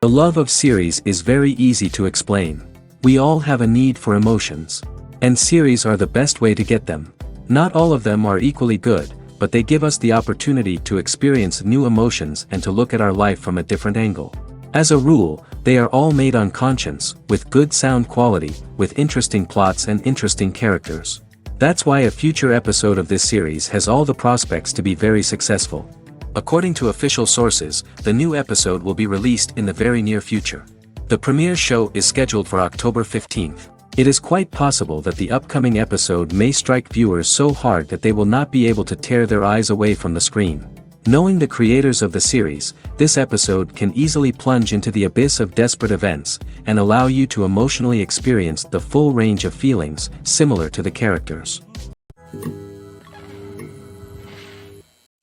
The love of series is very easy to explain. We all have a need for emotions. And series are the best way to get them. Not all of them are equally good, but they give us the opportunity to experience new emotions and to look at our life from a different angle. As a rule, they are all made on conscience, with good sound quality, with interesting plots and interesting characters. That's why a future episode of this series has all the prospects to be very successful. According to official sources, the new episode will be released in the very near future. The premiere show is scheduled for October 15th. It is quite possible that the upcoming episode may strike viewers so hard that they will not be able to tear their eyes away from the screen. Knowing the creators of the series, this episode can easily plunge into the abyss of desperate events, and allow you to emotionally experience the full range of feelings, similar to the characters.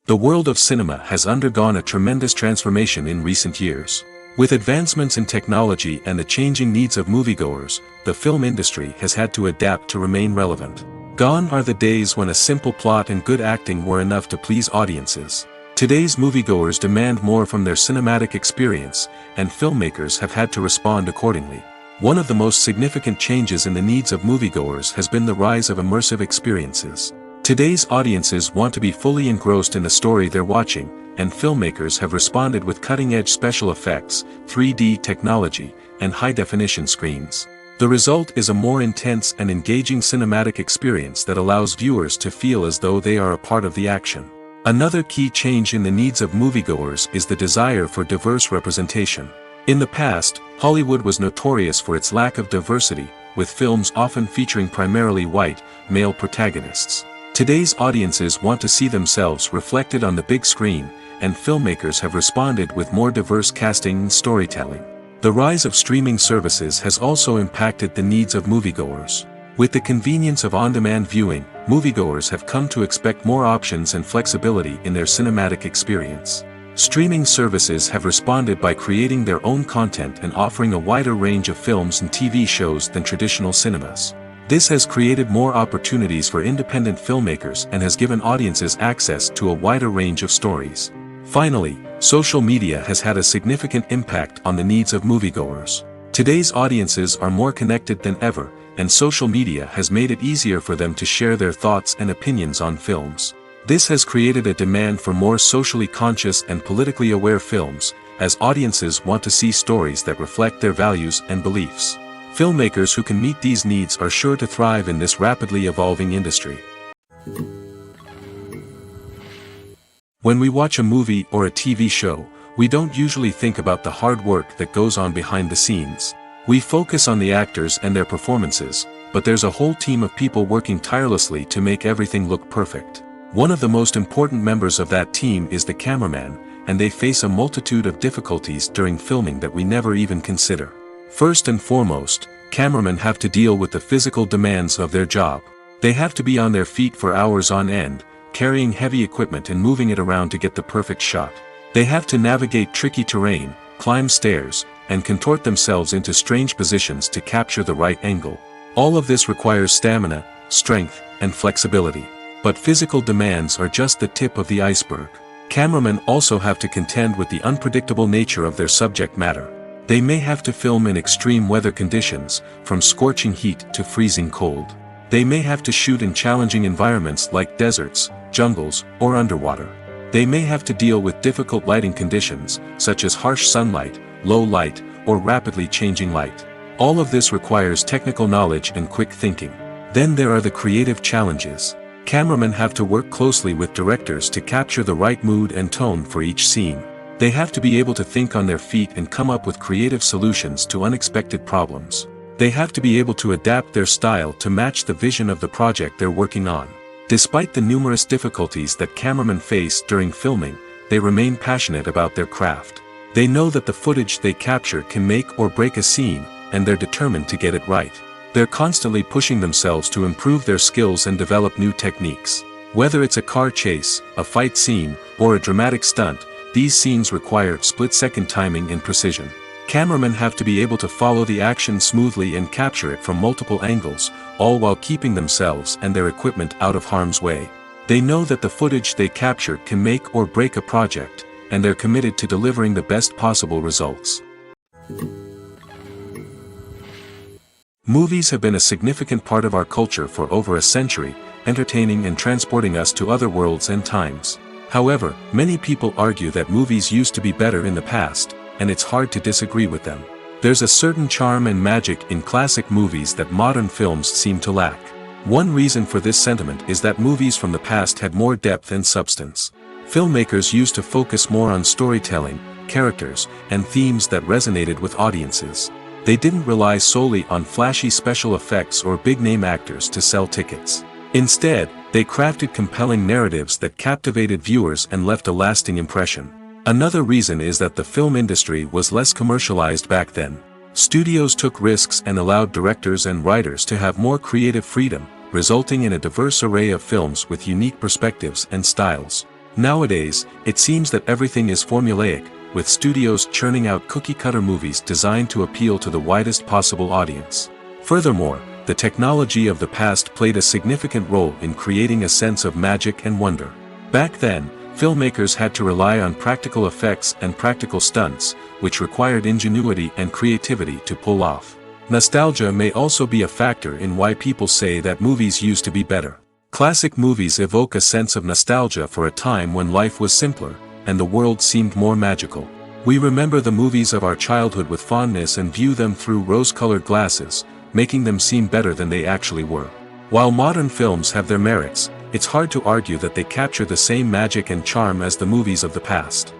The world of cinema has undergone a tremendous transformation in recent years. With advancements in technology and the changing needs of moviegoers, the film industry has had to adapt to remain relevant. Gone are the days when a simple plot and good acting were enough to please audiences. Today's moviegoers demand more from their cinematic experience, and filmmakers have had to respond accordingly. One of the most significant changes in the needs of moviegoers has been the rise of immersive experiences. Today's audiences want to be fully engrossed in the story they're watching, and filmmakers have responded with cutting-edge special effects, 3D technology, and high-definition screens. The result is a more intense and engaging cinematic experience that allows viewers to feel as though they are a part of the action. Another key change in the needs of moviegoers is the desire for diverse representation. In the past, Hollywood was notorious for its lack of diversity, with films often featuring primarily white, male protagonists. Today's audiences want to see themselves reflected on the big screen, and filmmakers have responded with more diverse casting and storytelling. The rise of streaming services has also impacted the needs of moviegoers. With the convenience of on-demand viewing, moviegoers have come to expect more options and flexibility in their cinematic experience. Streaming services have responded by creating their own content and offering a wider range of films and TV shows than traditional cinemas. This has created more opportunities for independent filmmakers and has given audiences access to a wider range of stories. Finally, social media has had a significant impact on the needs of moviegoers. Today's audiences are more connected than ever, and social media has made it easier for them to share their thoughts and opinions on films. This has created a demand for more socially conscious and politically aware films, as audiences want to see stories that reflect their values and beliefs. Filmmakers who can meet these needs are sure to thrive in this rapidly evolving industry. When we watch a movie or a TV show, we don't usually think about the hard work that goes on behind the scenes. We focus on the actors and their performances, but there's a whole team of people working tirelessly to make everything look perfect. One of the most important members of that team is the cameraman, and they face a multitude of difficulties during filming that we never even consider. First and foremost, cameramen have to deal with the physical demands of their job. They have to be on their feet for hours on end, carrying heavy equipment and moving it around to get the perfect shot. They have to navigate tricky terrain, climb stairs, and contort themselves into strange positions to capture the right angle. All of this requires stamina, strength, and flexibility. But physical demands are just the tip of the iceberg. Cameramen also have to contend with the unpredictable nature of their subject matter. They may have to film in extreme weather conditions, from scorching heat to freezing cold. They may have to shoot in challenging environments like deserts, jungles, or underwater. They may have to deal with difficult lighting conditions, such as harsh sunlight, low light, or rapidly changing light. All of this requires technical knowledge and quick thinking. Then there are the creative challenges. Cameramen have to work closely with directors to capture the right mood and tone for each scene. They have to be able to think on their feet and come up with creative solutions to unexpected problems. They have to be able to adapt their style to match the vision of the project they're working on. Despite the numerous difficulties that cameramen face during filming, they remain passionate about their craft. They know that the footage they capture can make or break a scene, and they're determined to get it right. They're constantly pushing themselves to improve their skills and develop new techniques. Whether it's a car chase, a fight scene, or a dramatic stunt, these scenes require split-second timing and precision. Cameramen have to be able to follow the action smoothly and capture it from multiple angles, all while keeping themselves and their equipment out of harm's way. They know that the footage they capture can make or break a project, and they're committed to delivering the best possible results. Movies have been a significant part of our culture for over a century, entertaining and transporting us to other worlds and times. However, many people argue that movies used to be better in the past, and it's hard to disagree with them. There's a certain charm and magic in classic movies that modern films seem to lack. One reason for this sentiment is that movies from the past had more depth and substance. Filmmakers used to focus more on storytelling, characters, and themes that resonated with audiences. They didn't rely solely on flashy special effects or big-name actors to sell tickets. Instead, they crafted compelling narratives that captivated viewers and left a lasting impression. Another reason is that the film industry was less commercialized back then. Studios took risks and allowed directors and writers to have more creative freedom, resulting in a diverse array of films with unique perspectives and styles. Nowadays, it seems that everything is formulaic, with studios churning out cookie-cutter movies designed to appeal to the widest possible audience. Furthermore, the technology of the past played a significant role in creating a sense of magic and wonder. Back then, filmmakers had to rely on practical effects and practical stunts, which required ingenuity and creativity to pull off. Nostalgia may also be a factor in why people say that movies used to be better. Classic movies evoke a sense of nostalgia for a time when life was simpler, and the world seemed more magical. We remember the movies of our childhood with fondness and view them through rose-colored glasses, making them seem better than they actually were. While modern films have their merits, it's hard to argue that they capture the same magic and charm as the movies of the past.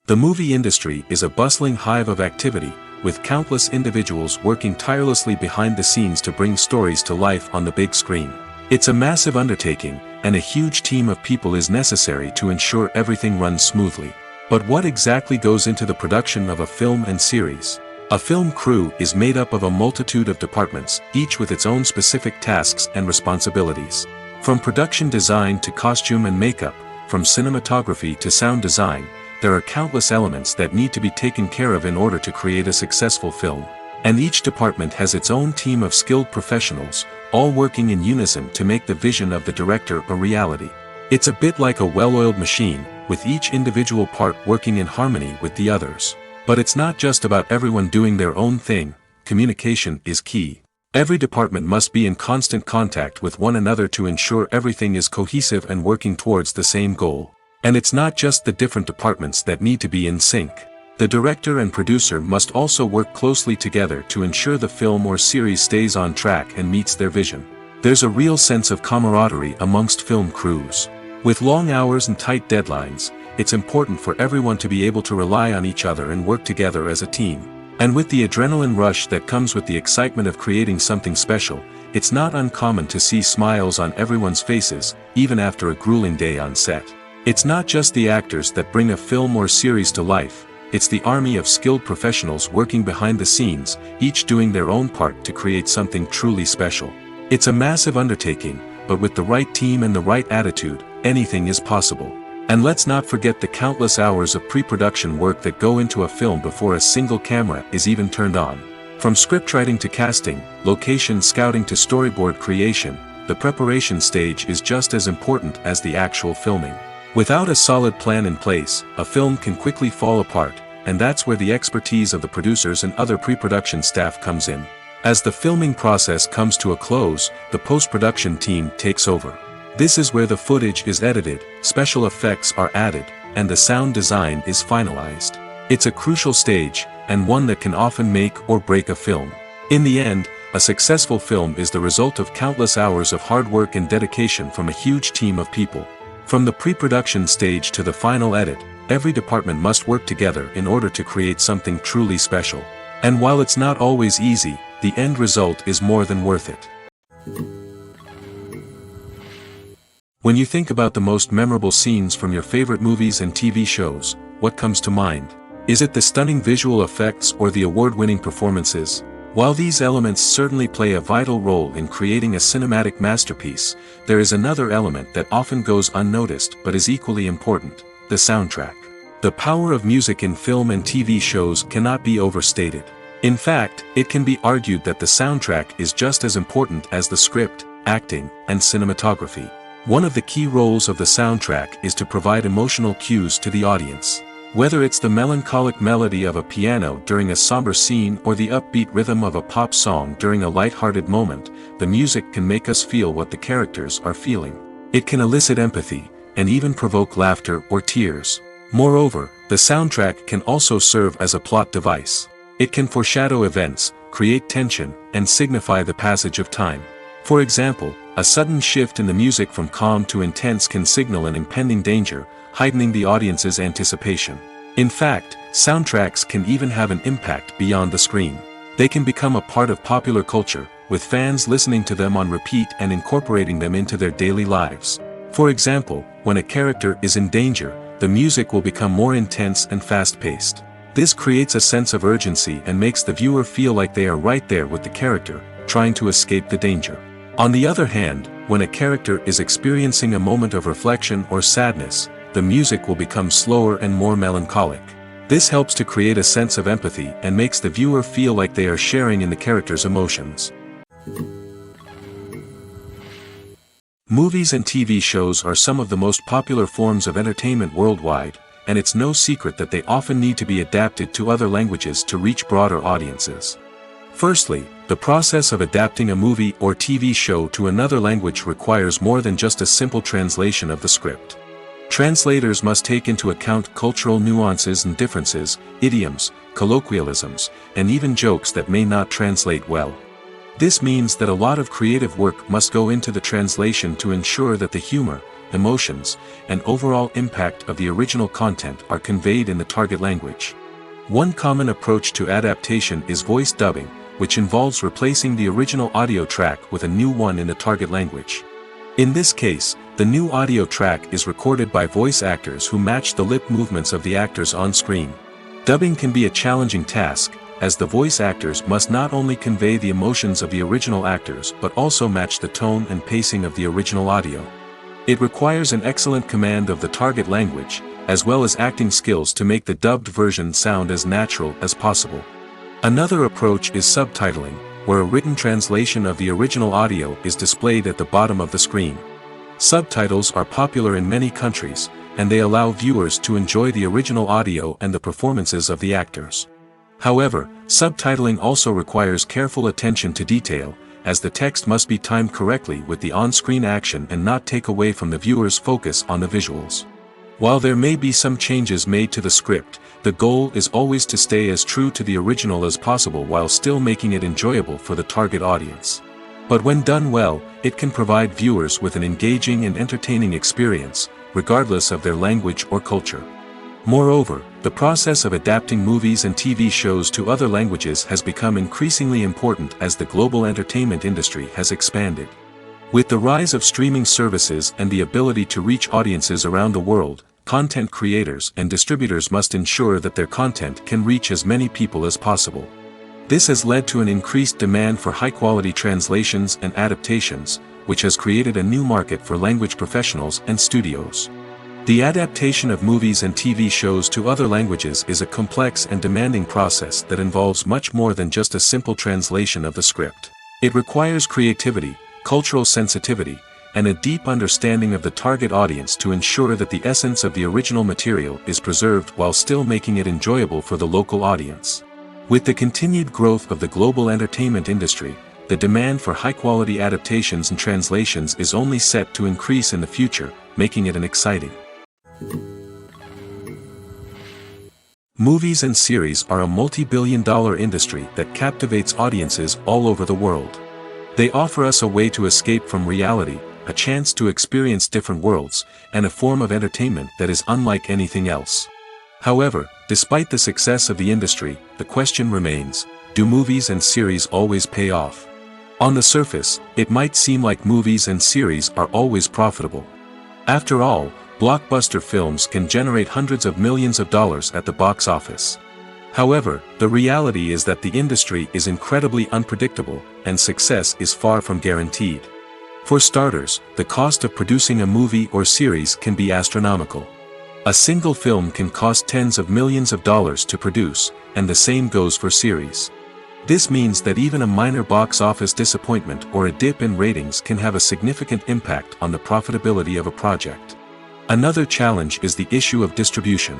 The movie industry is a bustling hive of activity, with countless individuals working tirelessly behind the scenes to bring stories to life on the big screen. It's a massive undertaking, and a huge team of people is necessary to ensure everything runs smoothly. But what exactly goes into the production of a film and series? A film crew is made up of a multitude of departments, each with its own specific tasks and responsibilities. From production design to costume and makeup, from cinematography to sound design, there are countless elements that need to be taken care of in order to create a successful film. And each department has its own team of skilled professionals, all working in unison to make the vision of the director a reality. It's a bit like a well-oiled machine, with each individual part working in harmony with the others. But it's not just about everyone doing their own thing. Communication is key. Every department must be in constant contact with one another to ensure everything is cohesive and working towards the same goal. And it's not just the different departments that need to be in sync. The director and producer must also work closely together to ensure the film or series stays on track and meets their vision. There's a real sense of camaraderie amongst film crews. With long hours and tight deadlines, it's important for everyone to be able to rely on each other and work together as a team. And with the adrenaline rush that comes with the excitement of creating something special, it's not uncommon to see smiles on everyone's faces, even after a grueling day on set. It's not just the actors that bring a film or series to life, it's the army of skilled professionals working behind the scenes, each doing their own part to create something truly special. It's a massive undertaking, but with the right team and the right attitude, anything is possible. And let's not forget the countless hours of pre-production work that go into a film before a single camera is even turned on. From scriptwriting to casting, location scouting to storyboard creation, the preparation stage is just as important as the actual filming. Without a solid plan in place, a film can quickly fall apart, and that's where the expertise of the producers and other pre-production staff comes in. As the filming process comes to a close, the post-production team takes over. This is where the footage is edited, special effects are added, and the sound design is finalized. It's a crucial stage, and one that can often make or break a film. In the end, a successful film is the result of countless hours of hard work and dedication from a huge team of people. From the pre-production stage to the final edit, every department must work together in order to create something truly special. And while it's not always easy, the end result is more than worth it. When you think about the most memorable scenes from your favorite movies and TV shows, what comes to mind? Is it the stunning visual effects or the award-winning performances? While these elements certainly play a vital role in creating a cinematic masterpiece, there is another element that often goes unnoticed but is equally important: the soundtrack. The power of music in film and TV shows cannot be overstated. In fact, it can be argued that the soundtrack is just as important as the script, acting, and cinematography. One of the key roles of the soundtrack is to provide emotional cues to the audience. Whether it's the melancholic melody of a piano during a somber scene or the upbeat rhythm of a pop song during a light-hearted moment, the music can make us feel what the characters are feeling. It can elicit empathy, and even provoke laughter or tears. Moreover, the soundtrack can also serve as a plot device. It can foreshadow events, create tension, and signify the passage of time. For example, a sudden shift in the music from calm to intense can signal an impending danger, heightening the audience's anticipation. In fact, soundtracks can even have an impact beyond the screen. They can become a part of popular culture, with fans listening to them on repeat and incorporating them into their daily lives. For example, when a character is in danger, the music will become more intense and fast-paced. This creates a sense of urgency and makes the viewer feel like they are right there with the character, trying to escape the danger. On the other hand, when a character is experiencing a moment of reflection or sadness, the music will become slower and more melancholic. This helps to create a sense of empathy and makes the viewer feel like they are sharing in the character's emotions. Movies and TV shows are some of the most popular forms of entertainment worldwide, and it's no secret that they often need to be adapted to other languages to reach broader audiences. Firstly, the process of adapting a movie or TV show to another language requires more than just a simple translation of the script. Translators must take into account cultural nuances and differences, idioms, colloquialisms, and even jokes that may not translate well. This means that a lot of creative work must go into the translation to ensure that the humor, emotions, and overall impact of the original content are conveyed in the target language. One common approach to adaptation is voice dubbing, which involves replacing the original audio track with a new one in the target language. In this case, the new audio track is recorded by voice actors who match the lip movements of the actors on screen. Dubbing can be a challenging task, as the voice actors must not only convey the emotions of the original actors but also match the tone and pacing of the original audio. It requires an excellent command of the target language, as well as acting skills to make the dubbed version sound as natural as possible. Another approach is subtitling, where a written translation of the original audio is displayed at the bottom of the screen. Subtitles are popular in many countries, and they allow viewers to enjoy the original audio and the performances of the actors. However, subtitling also requires careful attention to detail, as the text must be timed correctly with the on-screen action and not take away from the viewer's focus on the visuals. While there may be some changes made to the script, the goal is always to stay as true to the original as possible while still making it enjoyable for the target audience. But when done well, it can provide viewers with an engaging and entertaining experience, regardless of their language or culture. Moreover, the process of adapting movies and TV shows to other languages has become increasingly important as the global entertainment industry has expanded. With the rise of streaming services and the ability to reach audiences around the world, content creators and distributors must ensure that their content can reach as many people as possible. This has led to an increased demand for high-quality translations and adaptations, which has created a new market for language professionals and studios. The adaptation of movies and TV shows to other languages is a complex and demanding process that involves much more than just a simple translation of the script. It requires creativity, cultural sensitivity, and a deep understanding of the target audience to ensure that the essence of the original material is preserved while still making it enjoyable for the local audience. With the continued growth of the global entertainment industry, the demand for high-quality adaptations and translations is only set to increase in the future, making it an exciting. Movies and series are a multi-billion-dollar industry that captivates audiences all over the world. They offer us a way to escape from reality, a chance to experience different worlds, and a form of entertainment that is unlike anything else. However, despite the success of the industry, the question remains, do movies and series always pay off? On the surface, it might seem like movies and series are always profitable. After all, blockbuster films can generate hundreds of millions of dollars at the box office. However, the reality is that the industry is incredibly unpredictable, and success is far from guaranteed. For starters, the cost of producing a movie or series can be astronomical. A single film can cost tens of millions of dollars to produce, and the same goes for series. This means that even a minor box office disappointment or a dip in ratings can have a significant impact on the profitability of a project. Another challenge is the issue of distribution.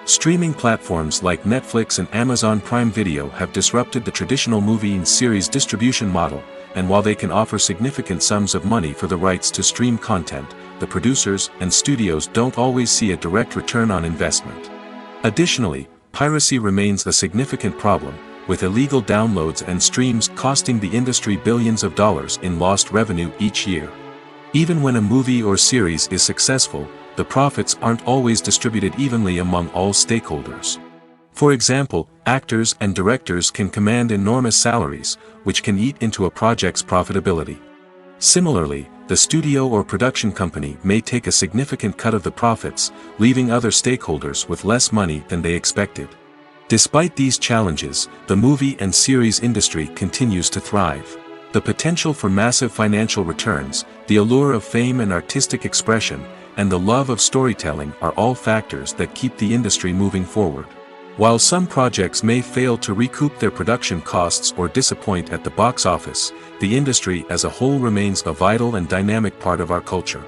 Streaming platforms like Netflix and Amazon Prime Video have disrupted the traditional movie and series distribution model, and while they can offer significant sums of money for the rights to stream content, the producers and studios don't always see a direct return on investment. Additionally, piracy remains a significant problem, with illegal downloads and streams costing the industry billions of dollars in lost revenue each year. Even when a movie or series is successful, the profits aren't always distributed evenly among all stakeholders. For example, actors and directors can command enormous salaries, which can eat into a project's profitability. Similarly, the studio or production company may take a significant cut of the profits, leaving other stakeholders with less money than they expected. Despite these challenges, the movie and series industry continues to thrive. The potential for massive financial returns, the allure of fame and artistic expression, and the love of storytelling are all factors that keep the industry moving forward. While some projects may fail to recoup their production costs or disappoint at the box office, the industry as a whole remains a vital and dynamic part of our culture.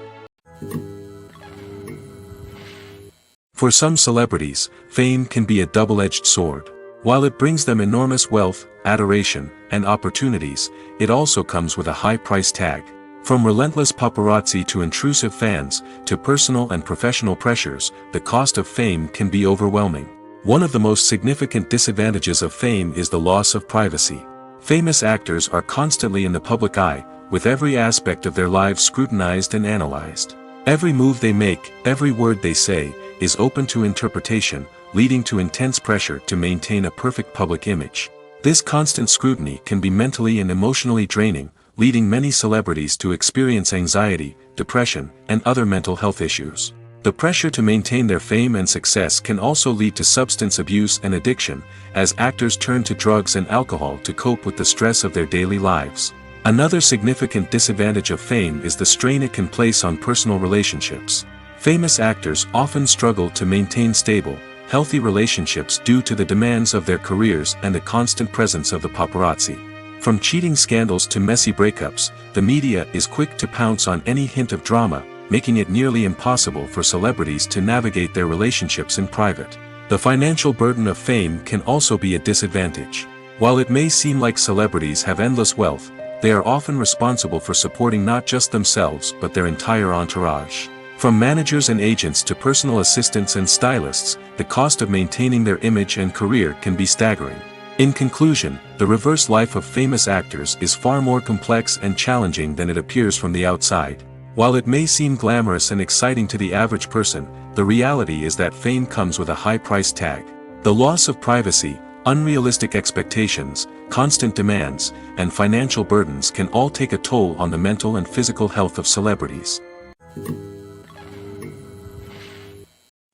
For some celebrities, fame can be a double-edged sword. While it brings them enormous wealth, adoration, and opportunities, it also comes with a high price tag. From relentless paparazzi to intrusive fans, to personal and professional pressures, the cost of fame can be overwhelming. One of the most significant disadvantages of fame is the loss of privacy. Famous actors are constantly in the public eye, with every aspect of their lives scrutinized and analyzed. Every move they make, every word they say, is open to interpretation, leading to intense pressure to maintain a perfect public image. This constant scrutiny can be mentally and emotionally draining, leading many celebrities to experience anxiety, depression, and other mental health issues. The pressure to maintain their fame and success can also lead to substance abuse and addiction, as actors turn to drugs and alcohol to cope with the stress of their daily lives. Another significant disadvantage of fame is the strain it can place on personal relationships. Famous actors often struggle to maintain stable, healthy relationships due to the demands of their careers and the constant presence of the paparazzi. From cheating scandals to messy breakups, the media is quick to pounce on any hint of drama, making it nearly impossible for celebrities to navigate their relationships in private. The financial burden of fame can also be a disadvantage. While it may seem like celebrities have endless wealth, they are often responsible for supporting not just themselves but their entire entourage. From managers and agents to personal assistants and stylists, the cost of maintaining their image and career can be staggering. In conclusion, the reverse life of famous actors is far more complex and challenging than it appears from the outside. While it may seem glamorous and exciting to the average person, the reality is that fame comes with a high price tag. The loss of privacy, unrealistic expectations, constant demands, and financial burdens can all take a toll on the mental and physical health of celebrities.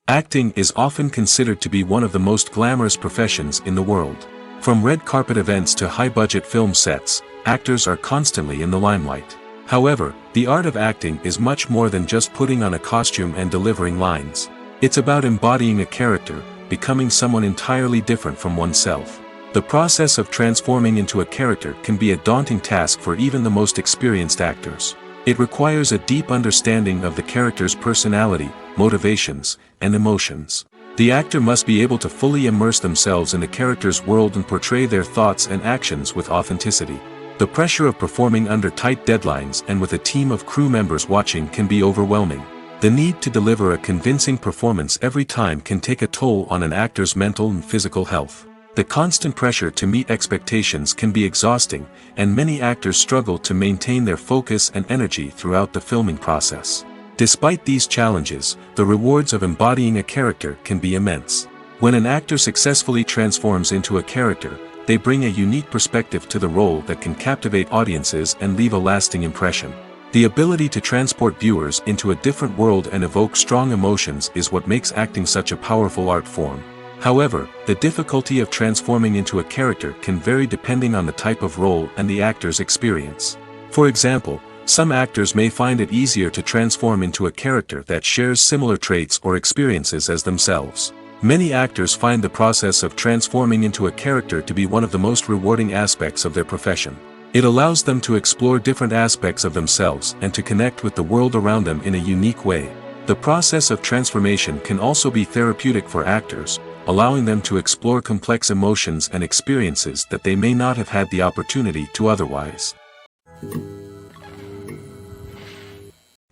Acting is often considered to be one of the most glamorous professions in the world. From red carpet events to high-budget film sets, actors are constantly in the limelight. However, the art of acting is much more than just putting on a costume and delivering lines. It's about embodying a character, becoming someone entirely different from oneself. The process of transforming into a character can be a daunting task for even the most experienced actors. It requires a deep understanding of the character's personality, motivations, and emotions. The actor must be able to fully immerse themselves in the character's world and portray their thoughts and actions with authenticity. The pressure of performing under tight deadlines and with a team of crew members watching can be overwhelming. The need to deliver a convincing performance every time can take a toll on an actor's mental and physical health. The constant pressure to meet expectations can be exhausting, and many actors struggle to maintain their focus and energy throughout the filming process. Despite these challenges, the rewards of embodying a character can be immense. When an actor successfully transforms into a character, they bring a unique perspective to the role that can captivate audiences and leave a lasting impression. The ability to transport viewers into a different world and evoke strong emotions is what makes acting such a powerful art form. However, the difficulty of transforming into a character can vary depending on the type of role and the actor's experience. For example, some actors may find it easier to transform into a character that shares similar traits or experiences as themselves. Many actors find the process of transforming into a character to be one of the most rewarding aspects of their profession. It allows them to explore different aspects of themselves and to connect with the world around them in a unique way. The process of transformation can also be therapeutic for actors, allowing them to explore complex emotions and experiences that they may not have had the opportunity to otherwise.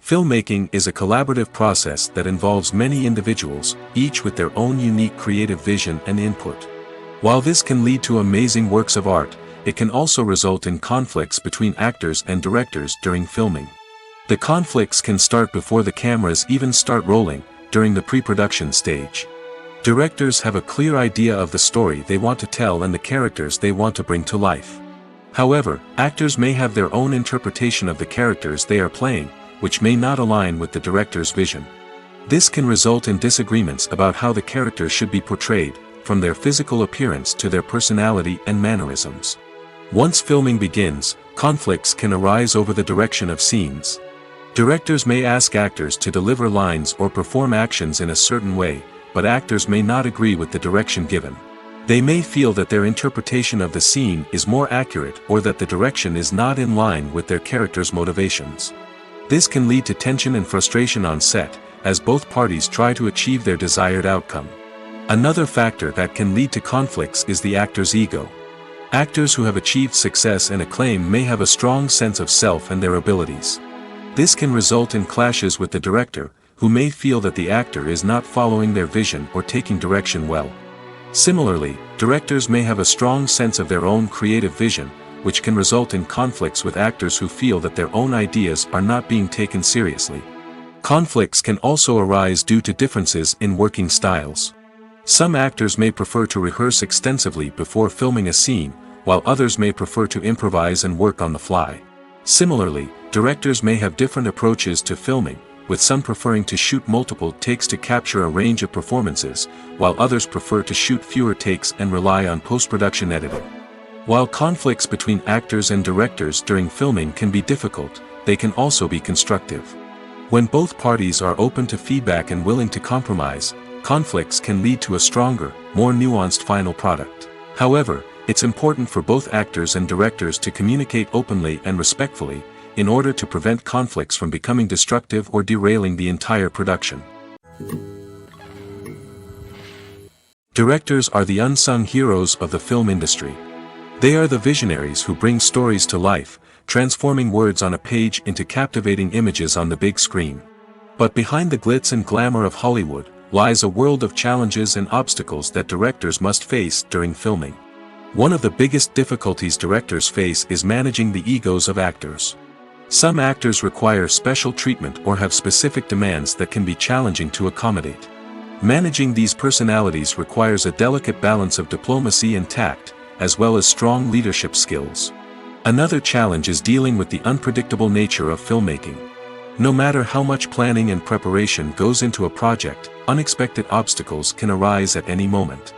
Filmmaking is a collaborative process that involves many individuals, each with their own unique creative vision and input. While this can lead to amazing works of art, it can also result in conflicts between actors and directors during filming. The conflicts can start before the cameras even start rolling, during the pre-production stage. Directors have a clear idea of the story they want to tell and the characters they want to bring to life. However, actors may have their own interpretation of the characters they are playing, which may not align with the director's vision. This can result in disagreements about how the characters should be portrayed, from their physical appearance to their personality and mannerisms. Once filming begins, conflicts can arise over the direction of scenes. Directors may ask actors to deliver lines or perform actions in a certain way, but actors may not agree with the direction given. They may feel that their interpretation of the scene is more accurate or that the direction is not in line with their character's motivations. This can lead to tension and frustration on set, as both parties try to achieve their desired outcome. Another factor that can lead to conflicts is the actor's ego. Actors who have achieved success and acclaim may have a strong sense of self and their abilities. This can result in clashes with the director, who may feel that the actor is not following their vision or taking direction well. Similarly, directors may have a strong sense of their own creative vision, which can result in conflicts with actors who feel that their own ideas are not being taken seriously. Conflicts can also arise due to differences in working styles. Some actors may prefer to rehearse extensively before filming a scene, while others may prefer to improvise and work on the fly. Similarly, directors may have different approaches to filming, with some preferring to shoot multiple takes to capture a range of performances, while others prefer to shoot fewer takes and rely on post-production editing. While conflicts between actors and directors during filming can be difficult, they can also be constructive. When both parties are open to feedback and willing to compromise, conflicts can lead to a stronger, more nuanced final product. However, it's important for both actors and directors to communicate openly and respectfully, in order to prevent conflicts from becoming destructive or derailing the entire production. Directors are the unsung heroes of the film industry. They are the visionaries who bring stories to life, transforming words on a page into captivating images on the big screen. But behind the glitz and glamour of Hollywood, lies a world of challenges and obstacles that directors must face during filming. One of the biggest difficulties directors face is managing the egos of actors. Some actors require special treatment or have specific demands that can be challenging to accommodate. Managing these personalities requires a delicate balance of diplomacy and tact, as well as strong leadership skills. Another challenge is dealing with the unpredictable nature of filmmaking. No matter how much planning and preparation goes into a project, unexpected obstacles can arise at any moment.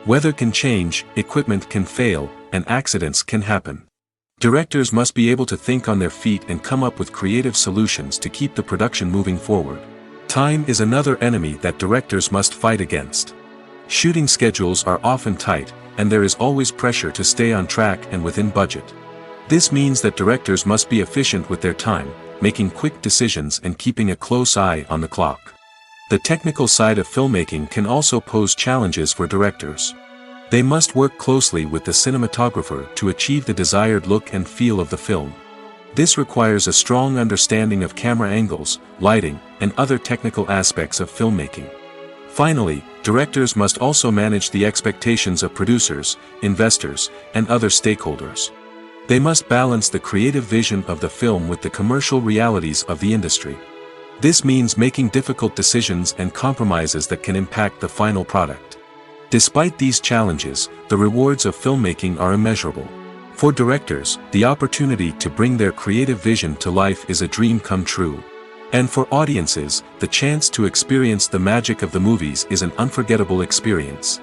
Weather can change, equipment can fail, and accidents can happen. Directors must be able to think on their feet and come up with creative solutions to keep the production moving forward. Time is another enemy that directors must fight against. Shooting schedules are often tight, and there is always pressure to stay on track and within budget. This means that directors must be efficient with their time, making quick decisions and keeping a close eye on the clock. The technical side of filmmaking can also pose challenges for directors. They must work closely with the cinematographer to achieve the desired look and feel of the film. This requires a strong understanding of camera angles, lighting, and other technical aspects of filmmaking. Finally, directors must also manage the expectations of producers, investors, and other stakeholders. They must balance the creative vision of the film with the commercial realities of the industry. This means making difficult decisions and compromises that can impact the final product. Despite these challenges, the rewards of filmmaking are immeasurable. For directors, the opportunity to bring their creative vision to life is a dream come true. And for audiences, the chance to experience the magic of the movies is an unforgettable experience.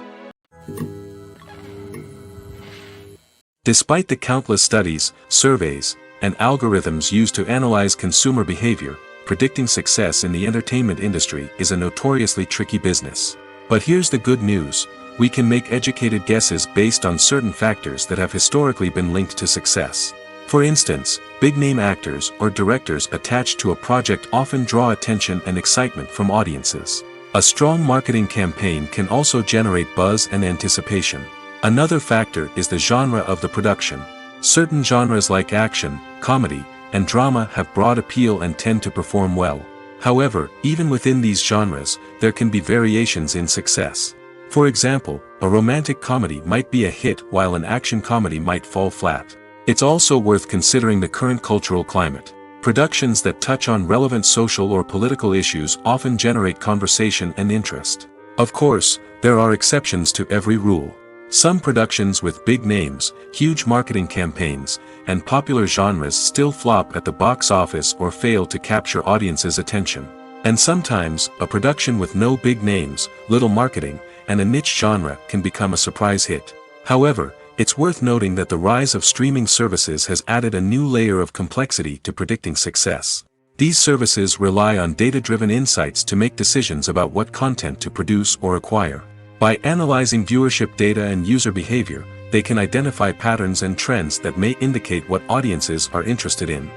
Despite the countless studies, surveys, and algorithms used to analyze consumer behavior, predicting success in the entertainment industry is a notoriously tricky business. But here's the good news: we can make educated guesses based on certain factors that have historically been linked to success. For instance, big-name actors or directors attached to a project often draw attention and excitement from audiences. A strong marketing campaign can also generate buzz and anticipation. Another factor is the genre of the production. Certain genres like action, comedy, and drama have broad appeal and tend to perform well. However, even within these genres, there can be variations in success. For example, a romantic comedy might be a hit while an action comedy might fall flat. It's also worth considering the current cultural climate. Productions that touch on relevant social or political issues often generate conversation and interest. Of course, there are exceptions to every rule. Some productions with big names, huge marketing campaigns, and popular genres still flop at the box office or fail to capture audiences' attention. And sometimes, a production with no big names, little marketing, and a niche genre can become a surprise hit. However, it's worth noting that the rise of streaming services has added a new layer of complexity to predicting success. These services rely on data-driven insights to make decisions about what content to produce or acquire. By analyzing viewership data and user behavior, they can identify patterns and trends that may indicate what audiences are interested in.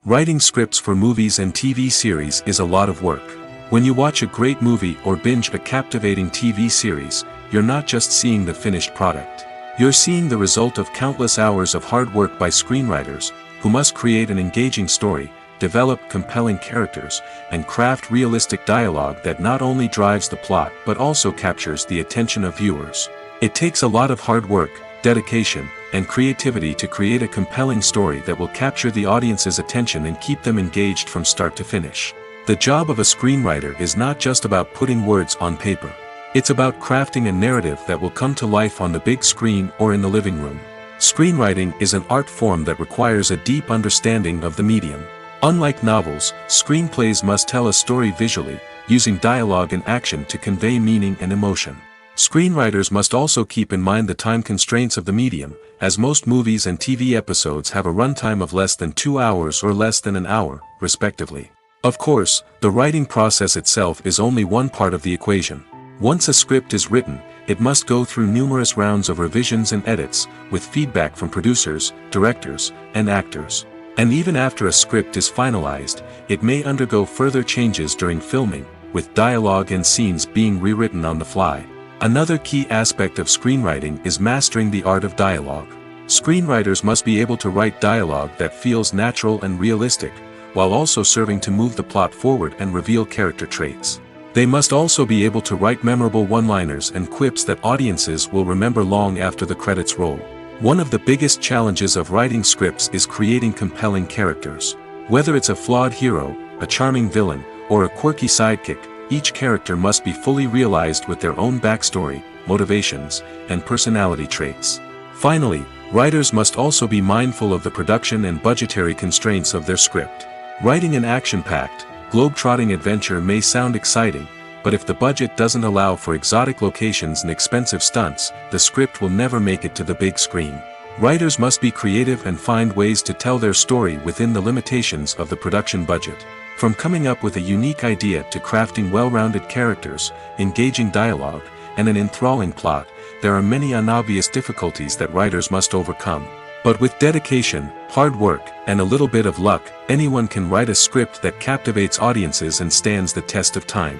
Writing scripts for movies and TV series is a lot of work. When you watch a great movie or binge a captivating TV series, you're not just seeing the finished product. You're seeing the result of countless hours of hard work by screenwriters, who must create an engaging story, develop compelling characters, and craft realistic dialogue that not only drives the plot but also captures the attention of viewers. It takes a lot of hard work, dedication, and creativity to create a compelling story that will capture the audience's attention and keep them engaged from start to finish. The job of a screenwriter is not just about putting words on paper. It's about crafting a narrative that will come to life on the big screen or in the living room. Screenwriting is an art form that requires a deep understanding of the medium. Unlike novels, screenplays must tell a story visually, using dialogue and action to convey meaning and emotion. Screenwriters must also keep in mind the time constraints of the medium, as most movies and TV episodes have a runtime of less than 2 hours or less than an hour, respectively. Of course, the writing process itself is only one part of the equation. Once a script is written, it must go through numerous rounds of revisions and edits, with feedback from producers, directors, and actors. And even after a script is finalized, it may undergo further changes during filming, with dialogue and scenes being rewritten on the fly. Another key aspect of screenwriting is mastering the art of dialogue. Screenwriters must be able to write dialogue that feels natural and realistic, while also serving to move the plot forward and reveal character traits. They must also be able to write memorable one-liners and quips that audiences will remember long after the credits roll. One of the biggest challenges of writing scripts is creating compelling characters. Whether it's a flawed hero, a charming villain, or a quirky sidekick, each character must be fully realized with their own backstory, motivations, and personality traits. Finally, writers must also be mindful of the production and budgetary constraints of their script. Writing an action-packed, globe-trotting adventure may sound exciting, but if the budget doesn't allow for exotic locations and expensive stunts, the script will never make it to the big screen. Writers must be creative and find ways to tell their story within the limitations of the production budget. From coming up with a unique idea to crafting well-rounded characters, engaging dialogue, and an enthralling plot, there are many unobvious difficulties that writers must overcome. But with dedication, hard work, and a little bit of luck, anyone can write a script that captivates audiences and stands the test of time.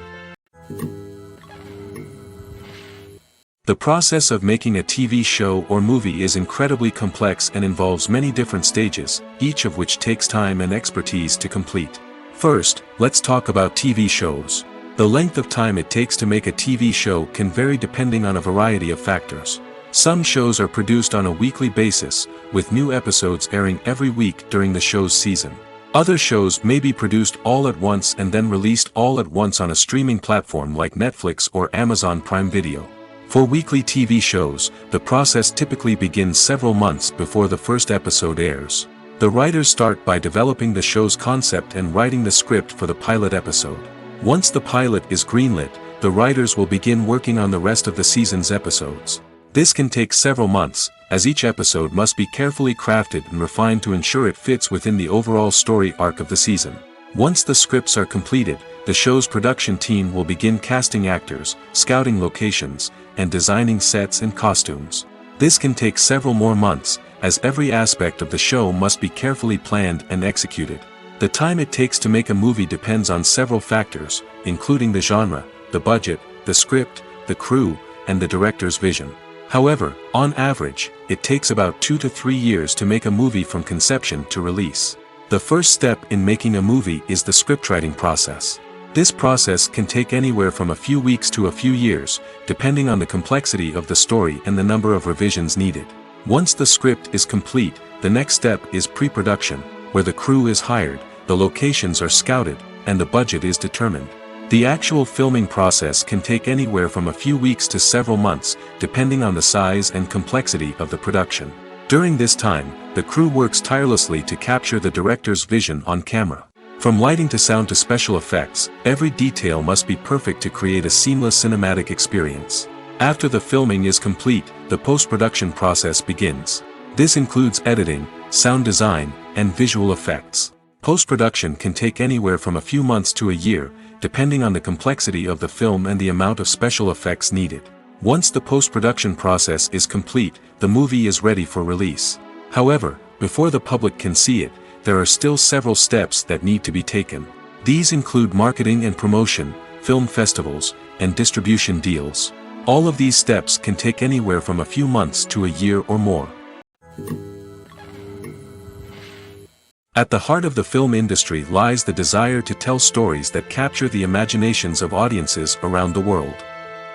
The process of making a TV show or movie is incredibly complex and involves many different stages, each of which takes time and expertise to complete. First, let's talk about TV shows. The length of time it takes to make a TV show can vary depending on a variety of factors. Some shows are produced on a weekly basis, with new episodes airing every week during the show's season. Other shows may be produced all at once and then released all at once on a streaming platform like Netflix or Amazon Prime Video. For weekly TV shows, the process typically begins several months before the first episode airs. The writers start by developing the show's concept and writing the script for the pilot episode. Once the pilot is greenlit, the writers will begin working on the rest of the season's episodes. This can take several months, as each episode must be carefully crafted and refined to ensure it fits within the overall story arc of the season. Once the scripts are completed, the show's production team will begin casting actors, scouting locations, and designing sets and costumes. This can take several more months, as every aspect of the show must be carefully planned and executed. The time it takes to make a movie depends on several factors, including the genre, the budget, the script, the crew, and the director's vision. However, on average, it takes about 2 to 3 years to make a movie from conception to release. The first step in making a movie is the scriptwriting process. This process can take anywhere from a few weeks to a few years, depending on the complexity of the story and the number of revisions needed. Once the script is complete, the next step is pre-production, where the crew is hired, the locations are scouted, and the budget is determined. The actual filming process can take anywhere from a few weeks to several months, depending on the size and complexity of the production. During this time, the crew works tirelessly to capture the director's vision on camera. From lighting to sound to special effects, every detail must be perfect to create a seamless cinematic experience. After the filming is complete, the post-production process begins. This includes editing, sound design, and visual effects. Post-production can take anywhere from a few months to a year, depending on the complexity of the film and the amount of special effects needed. Once the post-production process is complete, the movie is ready for release. However, before the public can see it, there are still several steps that need to be taken. These include marketing and promotion, film festivals, and distribution deals. All of these steps can take anywhere from a few months to a year or more. At the heart of the film industry lies the desire to tell stories that capture the imaginations of audiences around the world.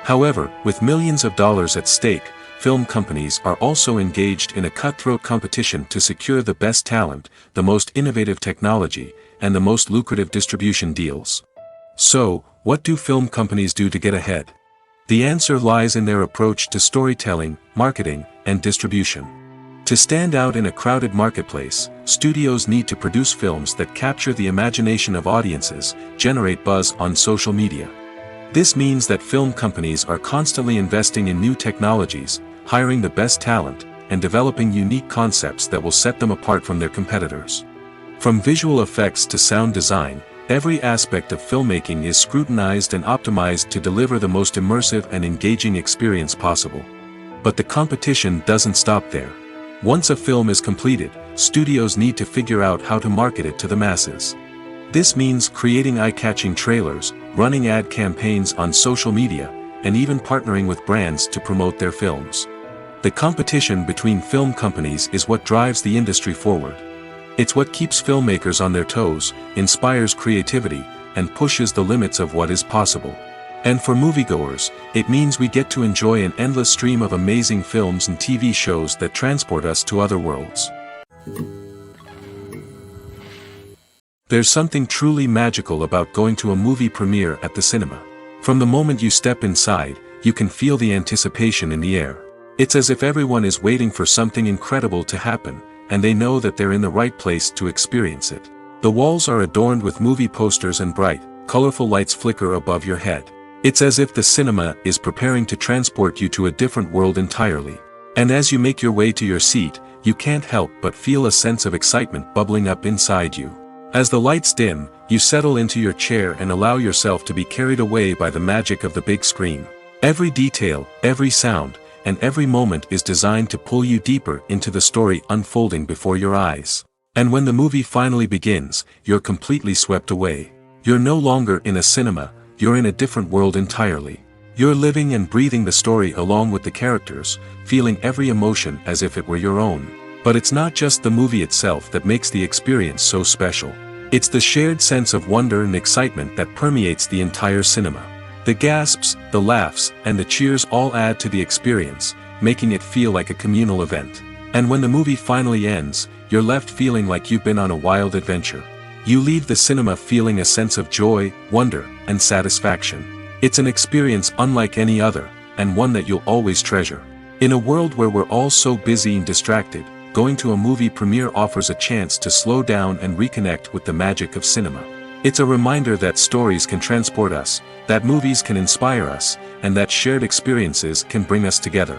However, with millions of dollars at stake, film companies are also engaged in a cutthroat competition to secure the best talent, the most innovative technology, and the most lucrative distribution deals. So, what do film companies do to get ahead? The answer lies in their approach to storytelling, marketing, and distribution. To stand out in a crowded marketplace, studios need to produce films that capture the imagination of audiences, generate buzz on social media. This means that film companies are constantly investing in new technologies, hiring the best talent, and developing unique concepts that will set them apart from their competitors. From visual effects to sound design, every aspect of filmmaking is scrutinized and optimized to deliver the most immersive and engaging experience possible. But the competition doesn't stop there. Once a film is completed, studios need to figure out how to market it to the masses. This means creating eye-catching trailers, running ad campaigns on social media, and even partnering with brands to promote their films. The competition between film companies is what drives the industry forward. It's what keeps filmmakers on their toes, inspires creativity, and pushes the limits of what is possible. And for moviegoers, it means we get to enjoy an endless stream of amazing films and TV shows that transport us to other worlds. There's something truly magical about going to a movie premiere at the cinema. From the moment you step inside, you can feel the anticipation in the air. It's as if everyone is waiting for something incredible to happen, and they know that they're in the right place to experience it. The walls are adorned with movie posters and bright, colorful lights flicker above your head. It's as if the cinema is preparing to transport you to a different world entirely. And as you make your way to your seat, you can't help but feel a sense of excitement bubbling up inside you. As the lights dim, you settle into your chair and allow yourself to be carried away by the magic of the big screen. Every detail, every sound, and every moment is designed to pull you deeper into the story unfolding before your eyes. And when the movie finally begins, you're completely swept away. You're no longer in a cinema, you're in a different world entirely. You're living and breathing the story along with the characters, feeling every emotion as if it were your own. But it's not just the movie itself that makes the experience so special. It's the shared sense of wonder and excitement that permeates the entire cinema. The gasps, the laughs, and the cheers all add to the experience, making it feel like a communal event. And when the movie finally ends, you're left feeling like you've been on a wild adventure. You leave the cinema feeling a sense of joy, wonder, and satisfaction. It's an experience unlike any other, and one that you'll always treasure. In a world where we're all so busy and distracted, going to a movie premiere offers a chance to slow down and reconnect with the magic of cinema. It's a reminder that stories can transport us, that movies can inspire us, and that shared experiences can bring us together.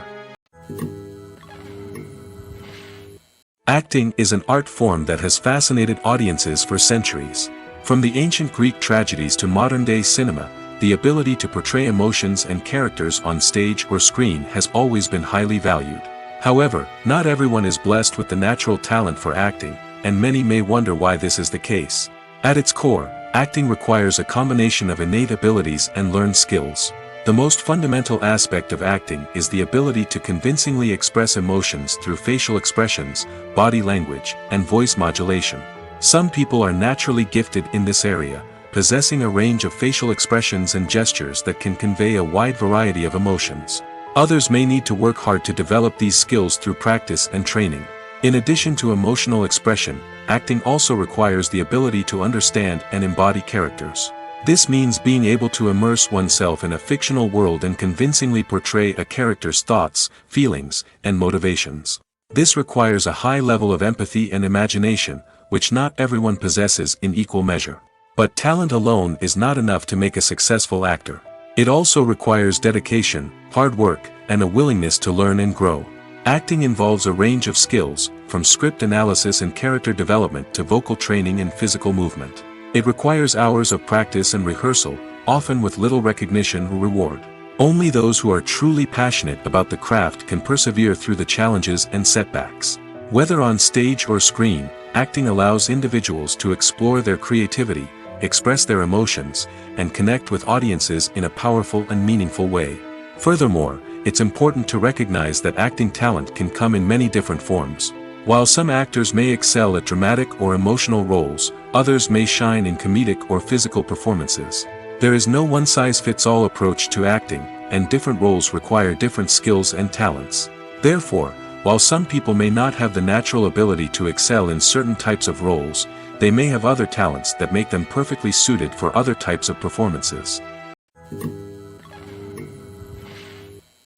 Acting is an art form that has fascinated audiences for centuries. From the ancient Greek tragedies to modern-day cinema, the ability to portray emotions and characters on stage or screen has always been highly valued. However, not everyone is blessed with the natural talent for acting, and many may wonder why this is the case. At its core, acting requires a combination of innate abilities and learned skills. The most fundamental aspect of acting is the ability to convincingly express emotions through facial expressions, body language, and voice modulation. Some people are naturally gifted in this area, possessing a range of facial expressions and gestures that can convey a wide variety of emotions. Others may need to work hard to develop these skills through practice and training. In addition to emotional expression, acting also requires the ability to understand and embody characters. This means being able to immerse oneself in a fictional world and convincingly portray a character's thoughts, feelings, and motivations. This requires a high level of empathy and imagination, which not everyone possesses in equal measure. But talent alone is not enough to make a successful actor. It also requires dedication, hard work, and a willingness to learn and grow. Acting involves a range of skills, from script analysis and character development to vocal training and physical movement. It requires hours of practice and rehearsal, often with little recognition or reward. Only those who are truly passionate about the craft can persevere through the challenges and setbacks. Whether on stage or screen, acting allows individuals to explore their creativity, express their emotions, and connect with audiences in a powerful and meaningful way. Furthermore, it's important to recognize that acting talent can come in many different forms. While some actors may excel at dramatic or emotional roles, others may shine in comedic or physical performances. There is no one-size-fits-all approach to acting, and different roles require different skills and talents. Therefore, while some people may not have the natural ability to excel in certain types of roles, they may have other talents that make them perfectly suited for other types of performances.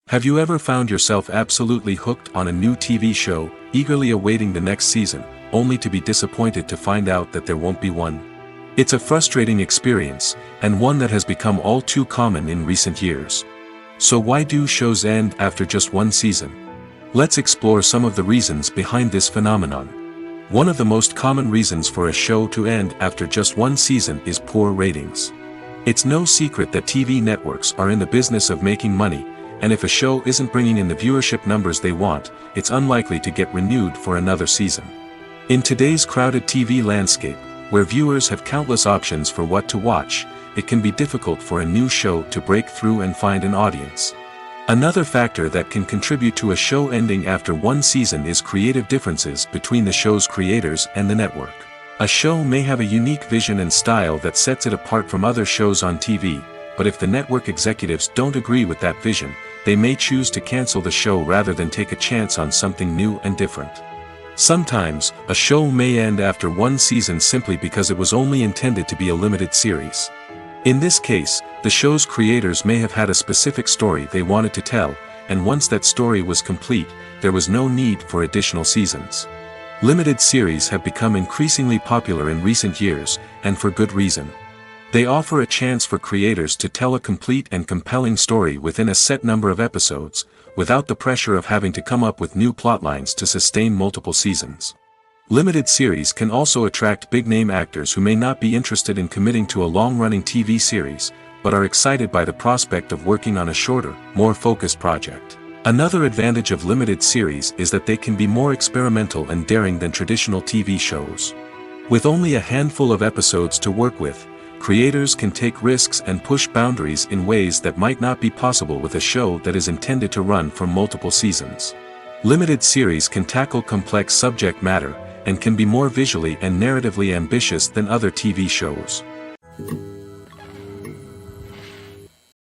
Have you ever found yourself absolutely hooked on a new TV show, eagerly awaiting the next season, only to be disappointed to find out that there won't be one? It's a frustrating experience, and one that has become all too common in recent years. So why do shows end after just one season? Let's explore some of the reasons behind this phenomenon. One of the most common reasons for a show to end after just one season is poor ratings. It's no secret that TV networks are in the business of making money, and if a show isn't bringing in the viewership numbers they want, it's unlikely to get renewed for another season. In today's crowded TV landscape, where viewers have countless options for what to watch, it can be difficult for a new show to break through and find an audience. Another factor that can contribute to a show ending after one season is creative differences between the show's creators and the network. A show may have a unique vision and style that sets it apart from other shows on TV, but if the network executives don't agree with that vision, they may choose to cancel the show rather than take a chance on something new and different. Sometimes, a show may end after one season simply because it was only intended to be a limited series. In this case, the show's creators may have had a specific story they wanted to tell, and once that story was complete, there was no need for additional seasons. Limited series have become increasingly popular in recent years, and for good reason. They offer a chance for creators to tell a complete and compelling story within a set number of episodes, without the pressure of having to come up with new plotlines to sustain multiple seasons. Limited series can also attract big-name actors who may not be interested in committing to a long-running TV series, but are excited by the prospect of working on a shorter, more focused project. Another advantage of limited series is that they can be more experimental and daring than traditional TV shows. With only a handful of episodes to work with, creators can take risks and push boundaries in ways that might not be possible with a show that is intended to run for multiple seasons. Limited series can tackle complex subject matter, and can be more visually and narratively ambitious than other TV shows.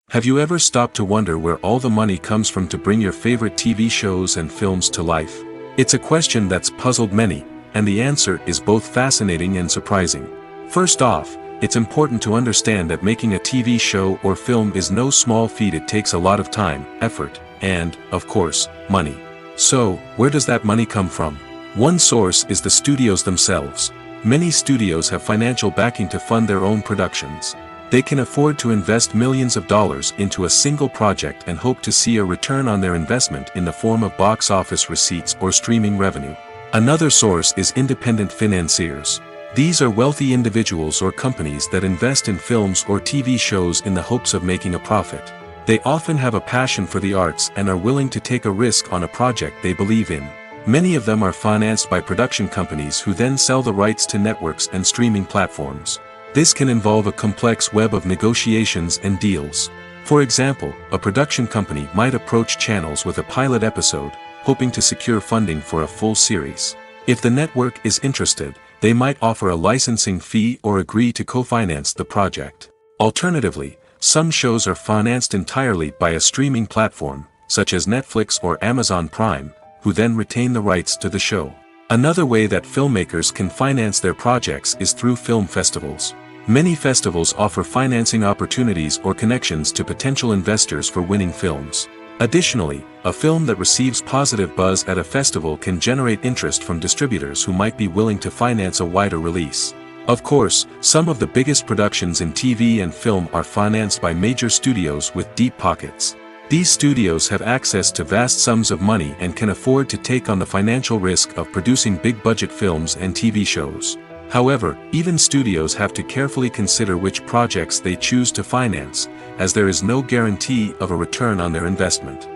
Have you ever stopped to wonder where all the money comes from to bring your favorite TV shows and films to life? It's a question that's puzzled many, and the answer is both fascinating and surprising. First off, it's important to understand that making a TV show or film is no small feat. It takes a lot of time, effort, and, of course, money. So, where does that money come from? One source is the studios themselves. Many studios have financial backing to fund their own productions. They can afford to invest millions of dollars into a single project and hope to see a return on their investment in the form of box office receipts or streaming revenue. Another source is independent financiers. These are wealthy individuals or companies that invest in films or TV shows in the hopes of making a profit. They often have a passion for the arts and are willing to take a risk on a project they believe in. Many of them are financed by production companies who then sell the rights to networks and streaming platforms. This can involve a complex web of negotiations and deals. For example, a production company might approach channels with a pilot episode, hoping to secure funding for a full series. If the network is interested, they might offer a licensing fee or agree to co-finance the project. Alternatively, some shows are financed entirely by a streaming platform, such as Netflix or Amazon Prime, who then retain the rights to the show. Another way that filmmakers can finance their projects is through film festivals. Many festivals offer financing opportunities or connections to potential investors for winning films. Additionally, a film that receives positive buzz at a festival can generate interest from distributors who might be willing to finance a wider release. Of course, some of the biggest productions in TV and film are financed by major studios with deep pockets. These studios have access to vast sums of money and can afford to take on the financial risk of producing big-budget films and TV shows. However, even studios have to carefully consider which projects they choose to finance, as there is no guarantee of a return on their investment.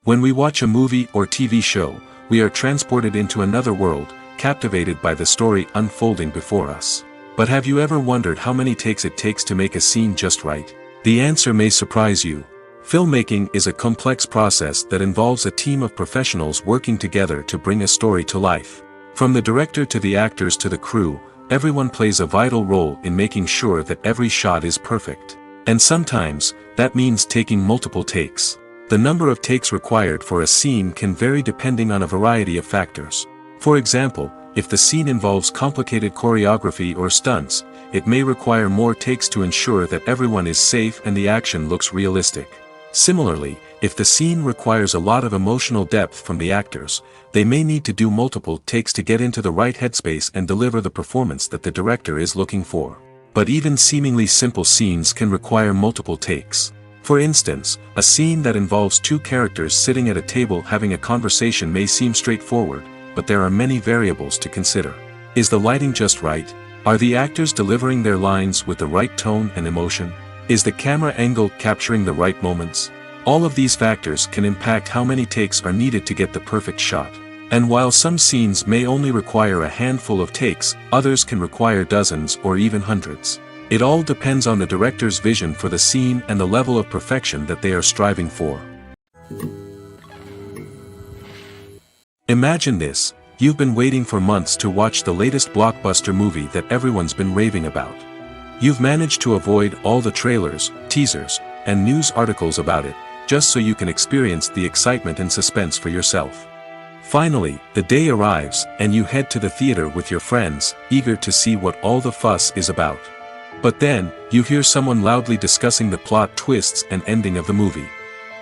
When we watch a movie or TV show, we are transported into another world, captivated by the story unfolding before us. But have you ever wondered how many takes it takes to make a scene just right? The answer may surprise you. Filmmaking is a complex process that involves a team of professionals working together to bring a story to life. From the director to the actors to the crew, everyone plays a vital role in making sure that every shot is perfect. And sometimes, that means taking multiple takes. The number of takes required for a scene can vary depending on a variety of factors. For example, if the scene involves complicated choreography or stunts, it may require more takes to ensure that everyone is safe and the action looks realistic. Similarly, if the scene requires a lot of emotional depth from the actors, they may need to do multiple takes to get into the right headspace and deliver the performance that the director is looking for. But even seemingly simple scenes can require multiple takes. For instance, a scene that involves two characters sitting at a table having a conversation may seem straightforward, but there are many variables to consider. Is the lighting just right? Are the actors delivering their lines with the right tone and emotion? Is the camera angle capturing the right moments? All of these factors can impact how many takes are needed to get the perfect shot. And while some scenes may only require a handful of takes, others can require dozens or even hundreds. It all depends on the director's vision for the scene and the level of perfection that they are striving for. Imagine this: you've been waiting for months to watch the latest blockbuster movie that everyone's been raving about. You've managed to avoid all the trailers, teasers, and news articles about it, just so you can experience the excitement and suspense for yourself. Finally, the day arrives, and you head to the theater with your friends, eager to see what all the fuss is about. But then, you hear someone loudly discussing the plot twists and ending of the movie.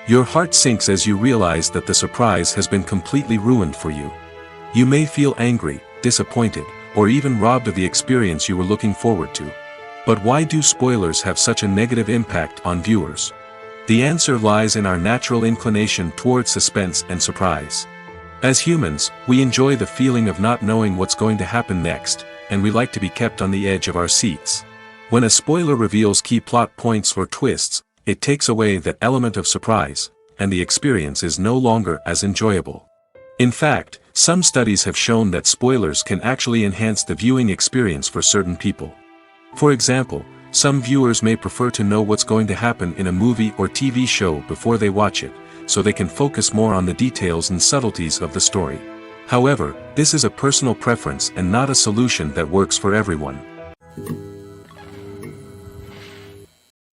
Your heart sinks as you realize that the surprise has been completely ruined for you. You may feel angry, disappointed, or even robbed of the experience you were looking forward to. But why do spoilers have such a negative impact on viewers? The answer lies in our natural inclination toward suspense and surprise. As humans, we enjoy the feeling of not knowing what's going to happen next, and we like to be kept on the edge of our seats. When a spoiler reveals key plot points or twists, it takes away that element of surprise, and the experience is no longer as enjoyable. In fact, some studies have shown that spoilers can actually enhance the viewing experience for certain people. For example, some viewers may prefer to know what's going to happen in a movie or TV show before they watch it, so they can focus more on the details and subtleties of the story. However, this is a personal preference and not a solution that works for everyone.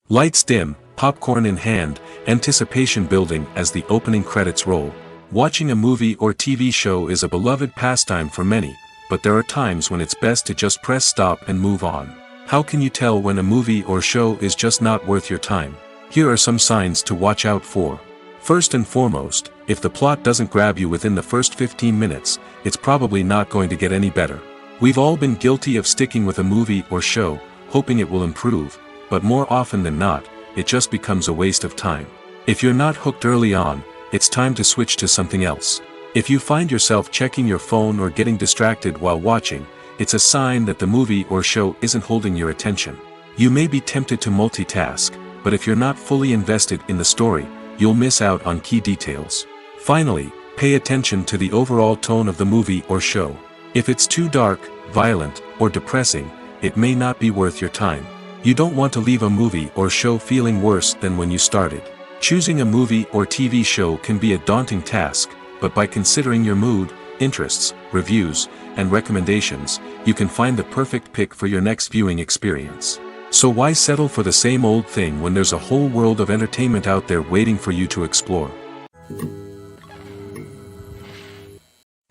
Lights dim, popcorn in hand, anticipation building as the opening credits roll. Watching a movie or TV show is a beloved pastime for many, but there are times when it's best to just press stop and move on. How can you tell when a movie or show is just not worth your time? Here are some signs to watch out for. First and foremost, if the plot doesn't grab you within the first 15 minutes, it's probably not going to get any better. We've all been guilty of sticking with a movie or show, hoping it will improve, but more often than not, it just becomes a waste of time. If you're not hooked early on, it's time to switch to something else. If you find yourself checking your phone or getting distracted while watching, it's a sign that the movie or show isn't holding your attention. You may be tempted to multitask, but if you're not fully invested in the story, you'll miss out on key details. Finally, pay attention to the overall tone of the movie or show. If it's too dark, violent, or depressing, it may not be worth your time. You don't want to leave a movie or show feeling worse than when you started. Choosing a movie or TV show can be a daunting task, but by considering your mood, interests, reviews, and recommendations, you can find the perfect pick for your next viewing experience. So why settle for the same old thing when there's a whole world of entertainment out there waiting for you to explore?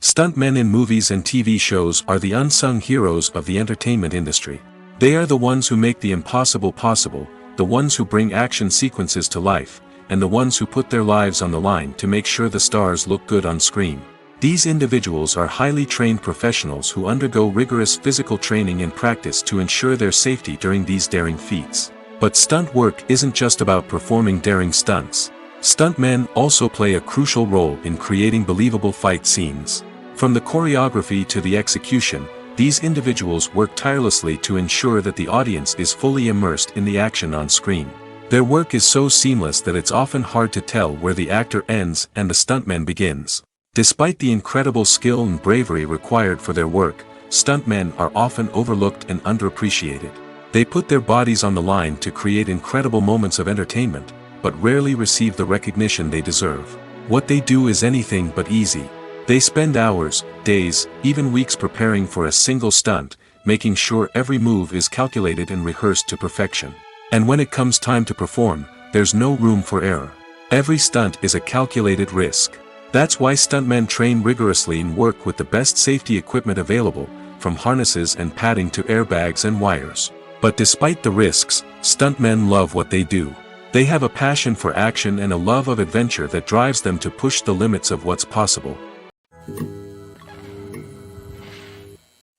Stuntmen in movies and TV shows are the unsung heroes of the entertainment industry. They are the ones who make the impossible possible, the ones who bring action sequences to life, and the ones who put their lives on the line to make sure the stars look good on screen. These individuals are highly trained professionals who undergo rigorous physical training and practice to ensure their safety during these daring feats. But stunt work isn't just about performing daring stunts. Stuntmen also play a crucial role in creating believable fight scenes. From the choreography to the execution, these individuals work tirelessly to ensure that the audience is fully immersed in the action on screen. Their work is so seamless that it's often hard to tell where the actor ends and the stuntman begins. Despite the incredible skill and bravery required for their work, stuntmen are often overlooked and underappreciated. They put their bodies on the line to create incredible moments of entertainment, but rarely receive the recognition they deserve. What they do is anything but easy. They spend hours, days, even weeks preparing for a single stunt, making sure every move is calculated and rehearsed to perfection. And when it comes time to perform, there's no room for error. Every stunt is a calculated risk. That's why stuntmen train rigorously and work with the best safety equipment available, from harnesses and padding to airbags and wires. But despite the risks, stuntmen love what they do. They have a passion for action and a love of adventure that drives them to push the limits of what's possible.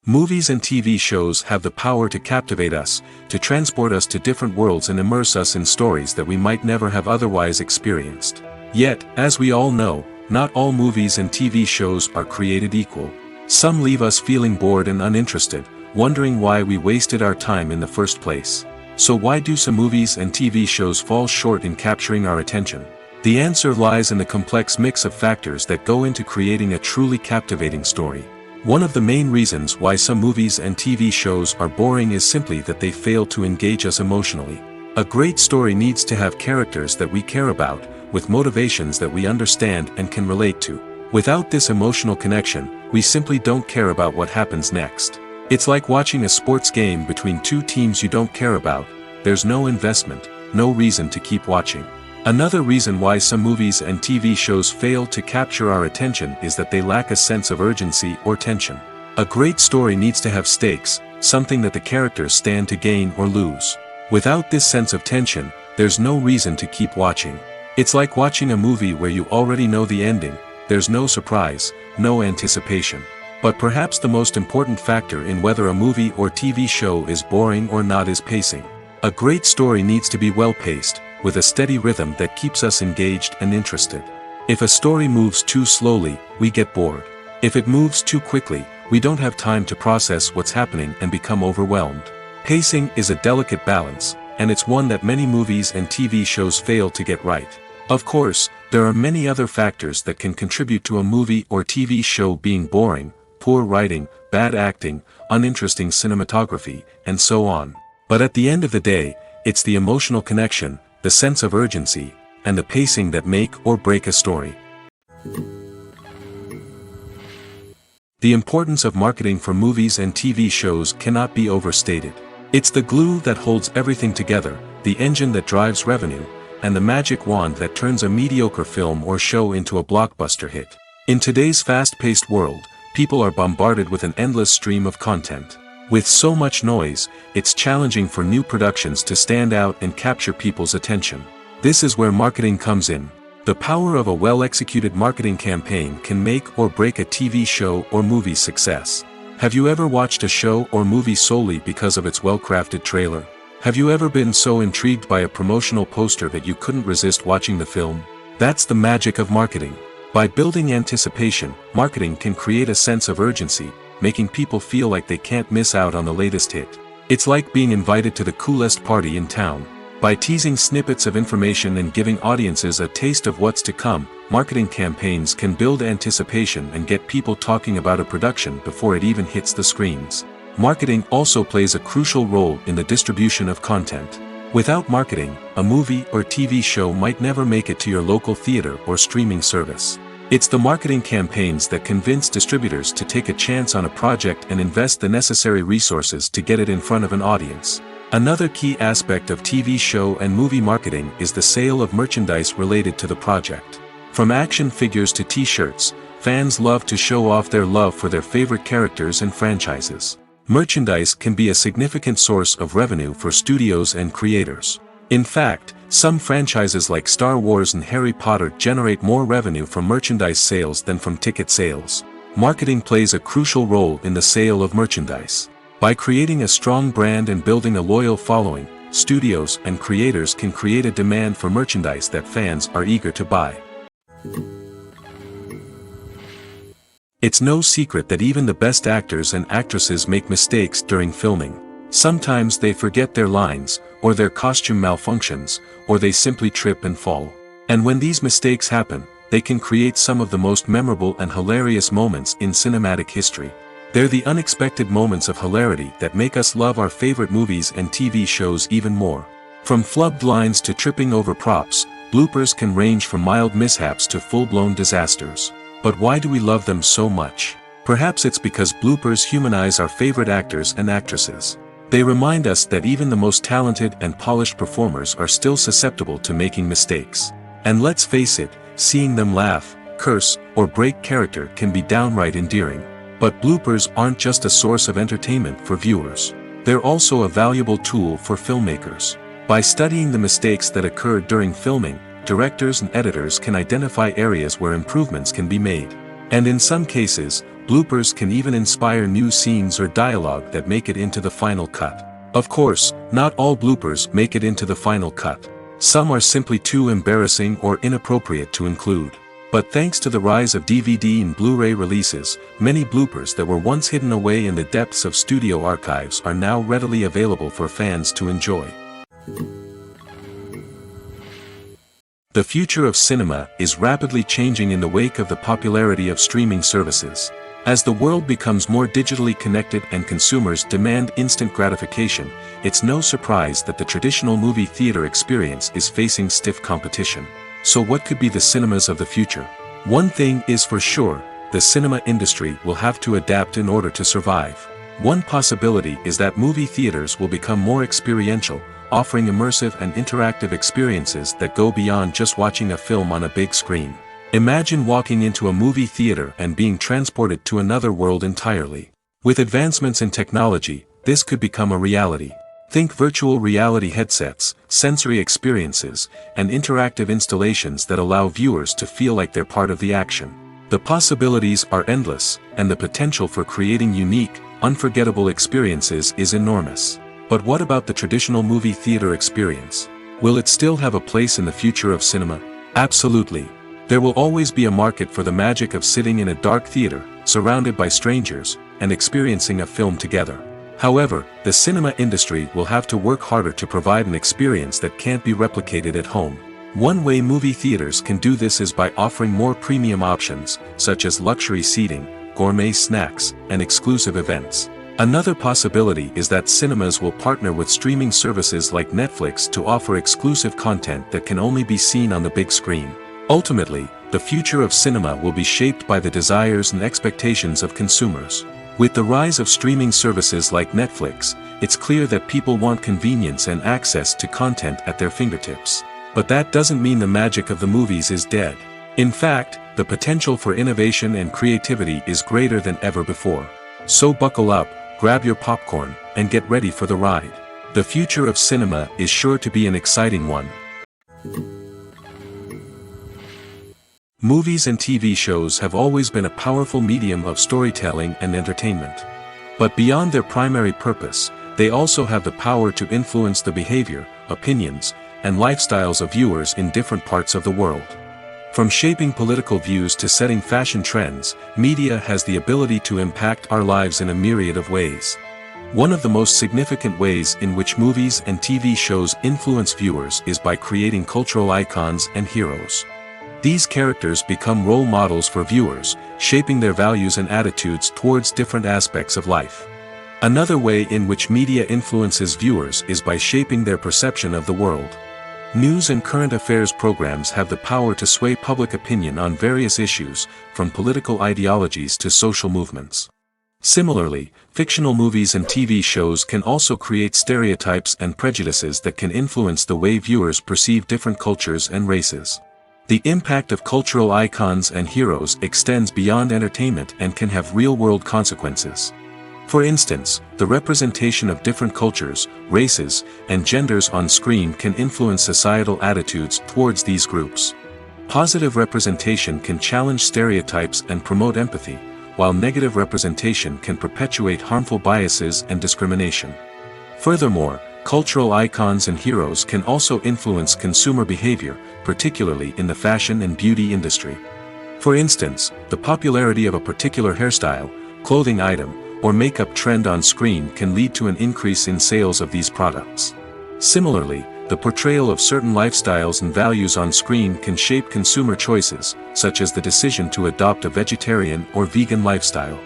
Movies and TV shows have the power to captivate us, to transport us to different worlds and immerse us in stories that we might never have otherwise experienced. Yet, as we all know, not all movies and TV shows are created equal. Some leave us feeling bored and uninterested, wondering why we wasted our time in the first place. So why do some movies and TV shows fall short in capturing our attention? The answer lies in the complex mix of factors that go into creating a truly captivating story. One of the main reasons why some movies and TV shows are boring is simply that they fail to engage us emotionally. A great story needs to have characters that we care about, with motivations that we understand and can relate to. Without this emotional connection, we simply don't care about what happens next. It's like watching a sports game between two teams you don't care about. There's no investment, no reason to keep watching. Another reason why some movies and TV shows fail to capture our attention is that they lack a sense of urgency or tension. A great story needs to have stakes, something that the characters stand to gain or lose. Without this sense of tension, there's no reason to keep watching. It's like watching a movie where you already know the ending. There's no surprise, no anticipation. But perhaps the most important factor in whether a movie or TV show is boring or not is pacing. A great story needs to be well-paced, with a steady rhythm that keeps us engaged and interested. If a story moves too slowly, we get bored. If it moves too quickly, we don't have time to process what's happening and become overwhelmed. Pacing is a delicate balance, and it's one that many movies and TV shows fail to get right. Of course, there are many other factors that can contribute to a movie or TV show being boring: poor writing, bad acting, uninteresting cinematography, and so on. But at the end of the day, it's the emotional connection, the sense of urgency, and the pacing that make or break a story. The importance of marketing for movies and TV shows cannot be overstated. It's the glue that holds everything together, the engine that drives revenue, and the magic wand that turns a mediocre film or show into a blockbuster hit. In today's fast-paced world, people are bombarded with an endless stream of content. With so much noise, it's challenging for new productions to stand out and capture people's attention. This is where marketing comes in. The power of a well-executed marketing campaign can make or break a TV show or movie's success. Have you ever watched a show or movie solely because of its well-crafted trailer? Have you ever been so intrigued by a promotional poster that you couldn't resist watching the film? That's the magic of marketing. By building anticipation, marketing can create a sense of urgency, making people feel like they can't miss out on the latest hit. It's like being invited to the coolest party in town. By teasing snippets of information and giving audiences a taste of what's to come, marketing campaigns can build anticipation and get people talking about a production before it even hits the screens. Marketing also plays a crucial role in the distribution of content. Without marketing, a movie or TV show might never make it to your local theater or streaming service. It's the marketing campaigns that convince distributors to take a chance on a project and invest the necessary resources to get it in front of an audience. Another key aspect of TV show and movie marketing is the sale of merchandise related to the project. From action figures to t-shirts, fans love to show off their love for their favorite characters and franchises. Merchandise can be a significant source of revenue for studios and creators. In fact, some franchises like Star Wars and Harry Potter generate more revenue from merchandise sales than from ticket sales. Marketing plays a crucial role in the sale of merchandise. By creating a strong brand and building a loyal following, studios and creators can create a demand for merchandise that fans are eager to buy. It's no secret that even the best actors and actresses make mistakes during filming. Sometimes they forget their lines, or their costume malfunctions, or they simply trip and fall. And when these mistakes happen, they can create some of the most memorable and hilarious moments in cinematic history. They're the unexpected moments of hilarity that make us love our favorite movies and TV shows even more. From flubbed lines to tripping over props, bloopers can range from mild mishaps to full-blown disasters. But why do we love them so much? Perhaps it's because bloopers humanize our favorite actors and actresses. They remind us that even the most talented and polished performers are still susceptible to making mistakes. And let's face it, seeing them laugh, curse, or break character can be downright endearing. But bloopers aren't just a source of entertainment for viewers. They're also a valuable tool for filmmakers. By studying the mistakes that occurred during filming, directors and editors can identify areas where improvements can be made. And in some cases, bloopers can even inspire new scenes or dialogue that make it into the final cut. Of course, not all bloopers make it into the final cut. Some are simply too embarrassing or inappropriate to include. But thanks to the rise of DVD and Blu-ray releases, many bloopers that were once hidden away in the depths of studio archives are now readily available for fans to enjoy. The future of cinema is rapidly changing in the wake of the popularity of streaming services. As the world becomes more digitally connected and consumers demand instant gratification, it's no surprise that the traditional movie theater experience is facing stiff competition. So what could be the cinemas of the future? One thing is for sure, the cinema industry will have to adapt in order to survive. One possibility is that movie theaters will become more experiential, offering immersive and interactive experiences that go beyond just watching a film on a big screen. Imagine walking into a movie theater and being transported to another world entirely. With advancements in technology, this could become a reality. Think virtual reality headsets, sensory experiences, and interactive installations that allow viewers to feel like they're part of the action. The possibilities are endless, and the potential for creating unique, unforgettable experiences is enormous. But what about the traditional movie theater experience? Will it still have a place in the future of cinema? Absolutely. There will always be a market for the magic of sitting in a dark theater, surrounded by strangers, and experiencing a film together. However, the cinema industry will have to work harder to provide an experience that can't be replicated at home. One way movie theaters can do this is by offering more premium options, such as luxury seating, gourmet snacks, and exclusive events. Another possibility is that cinemas will partner with streaming services like Netflix to offer exclusive content that can only be seen on the big screen. Ultimately, the future of cinema will be shaped by the desires and expectations of consumers. With the rise of streaming services like Netflix, it's clear that people want convenience and access to content at their fingertips. But that doesn't mean the magic of the movies is dead. In fact, the potential for innovation and creativity is greater than ever before. So buckle up, grab your popcorn, and get ready for the ride. The future of cinema is sure to be an exciting one. Movies and TV shows have always been a powerful medium of storytelling and entertainment. But beyond their primary purpose, they also have the power to influence the behavior, opinions, and lifestyles of viewers in different parts of the world. From shaping political views to setting fashion trends, media has the ability to impact our lives in a myriad of ways. One of the most significant ways in which movies and TV shows influence viewers is by creating cultural icons and heroes. These characters become role models for viewers, shaping their values and attitudes towards different aspects of life. Another way in which media influences viewers is by shaping their perception of the world. News and current affairs programs have the power to sway public opinion on various issues, from political ideologies to social movements. Similarly, fictional movies and TV shows can also create stereotypes and prejudices that can influence the way viewers perceive different cultures and races. The impact of cultural icons and heroes extends beyond entertainment and can have real-world consequences. For instance, the representation of different cultures, races, and genders on screen can influence societal attitudes towards these groups. Positive representation can challenge stereotypes and promote empathy, while negative representation can perpetuate harmful biases and discrimination. Furthermore, cultural icons and heroes can also influence consumer behavior, particularly in the fashion and beauty industry. For instance, the popularity of a particular hairstyle, clothing item, or makeup trend on screen can lead to an increase in sales of these products. Similarly, the portrayal of certain lifestyles and values on screen can shape consumer choices, such as the decision to adopt a vegetarian or vegan lifestyle.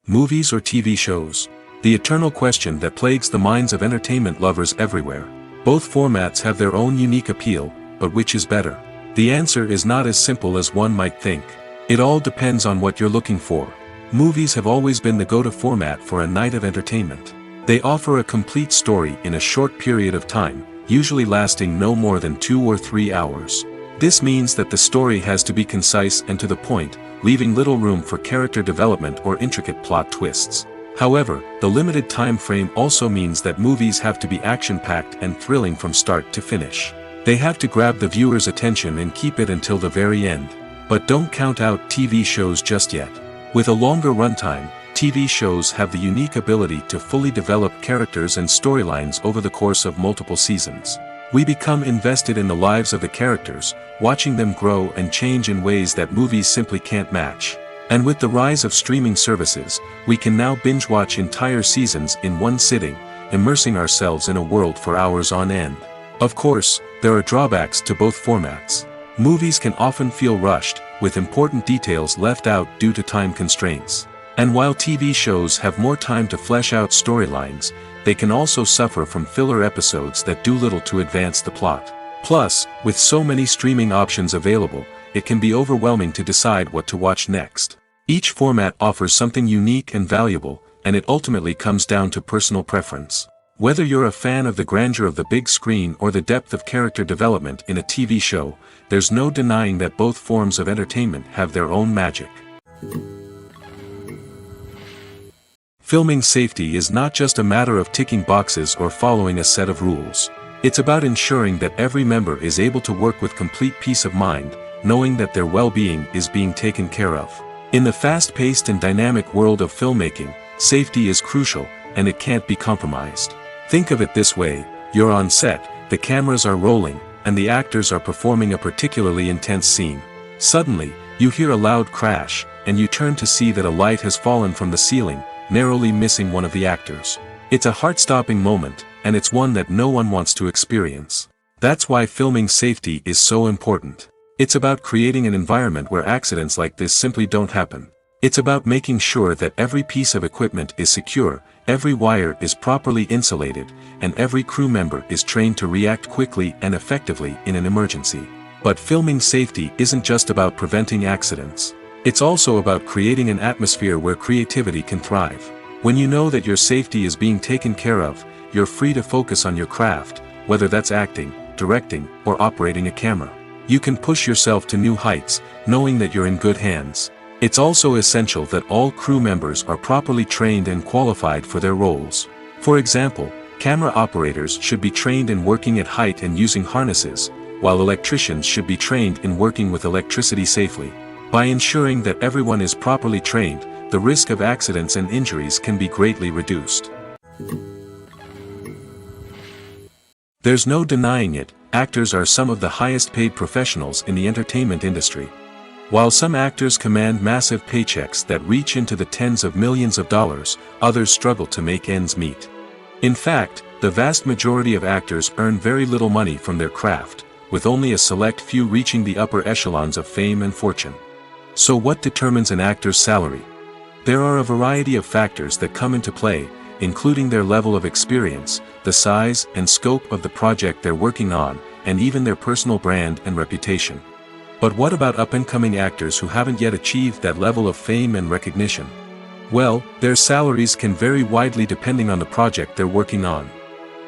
Movies or TV shows? The eternal question that plagues the minds of entertainment lovers everywhere. Both formats have their own unique appeal, but which is better? The answer is not as simple as one might think. It all depends on what you're looking for. Movies have always been the go-to format for a night of entertainment. They offer a complete story in a short period of time, usually lasting no more than 2 or 3 hours. This means that the story has to be concise and to the point, leaving little room for character development or intricate plot twists. However, the limited time frame also means that movies have to be action-packed and thrilling from start to finish. They have to grab the viewer's attention and keep it until the very end. But don't count out TV shows just yet. With a longer runtime, TV shows have the unique ability to fully develop characters and storylines over the course of multiple seasons. We become invested in the lives of the characters, watching them grow and change in ways that movies simply can't match. And with the rise of streaming services, we can now binge-watch entire seasons in one sitting, immersing ourselves in a world for hours on end. Of course, there are drawbacks to both formats. Movies can often feel rushed, with important details left out due to time constraints. And while TV shows have more time to flesh out storylines, they can also suffer from filler episodes that do little to advance the plot. Plus, with so many streaming options available, it can be overwhelming to decide what to watch next. Each format offers something unique and valuable, and it ultimately comes down to personal preference. Whether you're a fan of the grandeur of the big screen or the depth of character development in a TV show, there's no denying that both forms of entertainment have their own magic. Filming safety is not just a matter of ticking boxes or following a set of rules. It's about ensuring that every member is able to work with complete peace of mind, knowing that their well-being is being taken care of. In the fast-paced and dynamic world of filmmaking, safety is crucial, and it can't be compromised. Think of it this way: you're on set, the cameras are rolling, and the actors are performing a particularly intense scene. Suddenly, you hear a loud crash, and you turn to see that a light has fallen from the ceiling, narrowly missing one of the actors. It's a heart-stopping moment, and it's one that no one wants to experience. That's why filming safety is so important. It's about creating an environment where accidents like this simply don't happen. It's about making sure that every piece of equipment is secure, every wire is properly insulated, and every crew member is trained to react quickly and effectively in an emergency. But filming safety isn't just about preventing accidents. It's also about creating an atmosphere where creativity can thrive. When you know that your safety is being taken care of, you're free to focus on your craft, whether that's acting, directing, or operating a camera. You can push yourself to new heights, knowing that you're in good hands. It's also essential that all crew members are properly trained and qualified for their roles. For example, camera operators should be trained in working at height and using harnesses, while electricians should be trained in working with electricity safely. By ensuring that everyone is properly trained, the risk of accidents and injuries can be greatly reduced. There's no denying it, actors are some of the highest paid professionals in the entertainment industry. While some actors command massive paychecks that reach into the tens of millions of dollars, others struggle to make ends meet. In fact, the vast majority of actors earn very little money from their craft, with only a select few reaching the upper echelons of fame and fortune. So what determines an actor's salary? There are a variety of factors that come into play, including their level of experience, the size and scope of the project they're working on, and even their personal brand and reputation. But what about up-and-coming actors who haven't yet achieved that level of fame and recognition? Well, their salaries can vary widely depending on the project they're working on.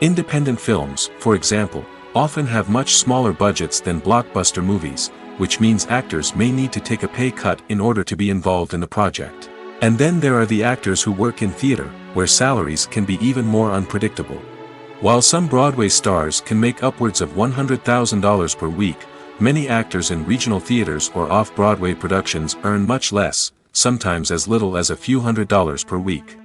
Independent films, for example, often have much smaller budgets than blockbuster movies, which means actors may need to take a pay cut in order to be involved in the project. And then there are the actors who work in theater, where salaries can be even more unpredictable. While some Broadway stars can make upwards of $100,000 per week, many actors in regional theaters or off-Broadway productions earn much less, sometimes as little as a few $100s per week.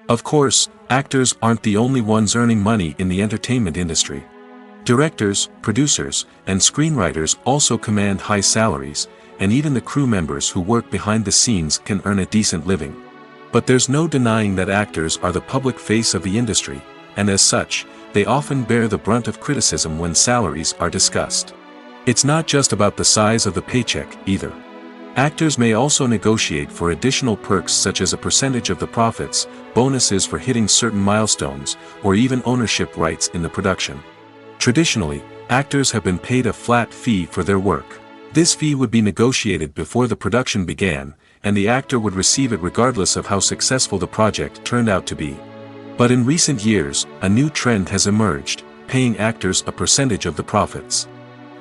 Of course, actors aren't the only ones earning money in the entertainment industry. Directors, producers, and screenwriters also command high salaries, and even the crew members who work behind the scenes can earn a decent living. But there's no denying that actors are the public face of the industry, and as such, they often bear the brunt of criticism when salaries are discussed. It's not just about the size of the paycheck, either. Actors may also negotiate for additional perks such as a percentage of the profits, bonuses for hitting certain milestones, or even ownership rights in the production. Traditionally, actors have been paid a flat fee for their work. This fee would be negotiated before the production began, and the actor would receive it regardless of how successful the project turned out to be. But in recent years, a new trend has emerged, paying actors a percentage of the profits.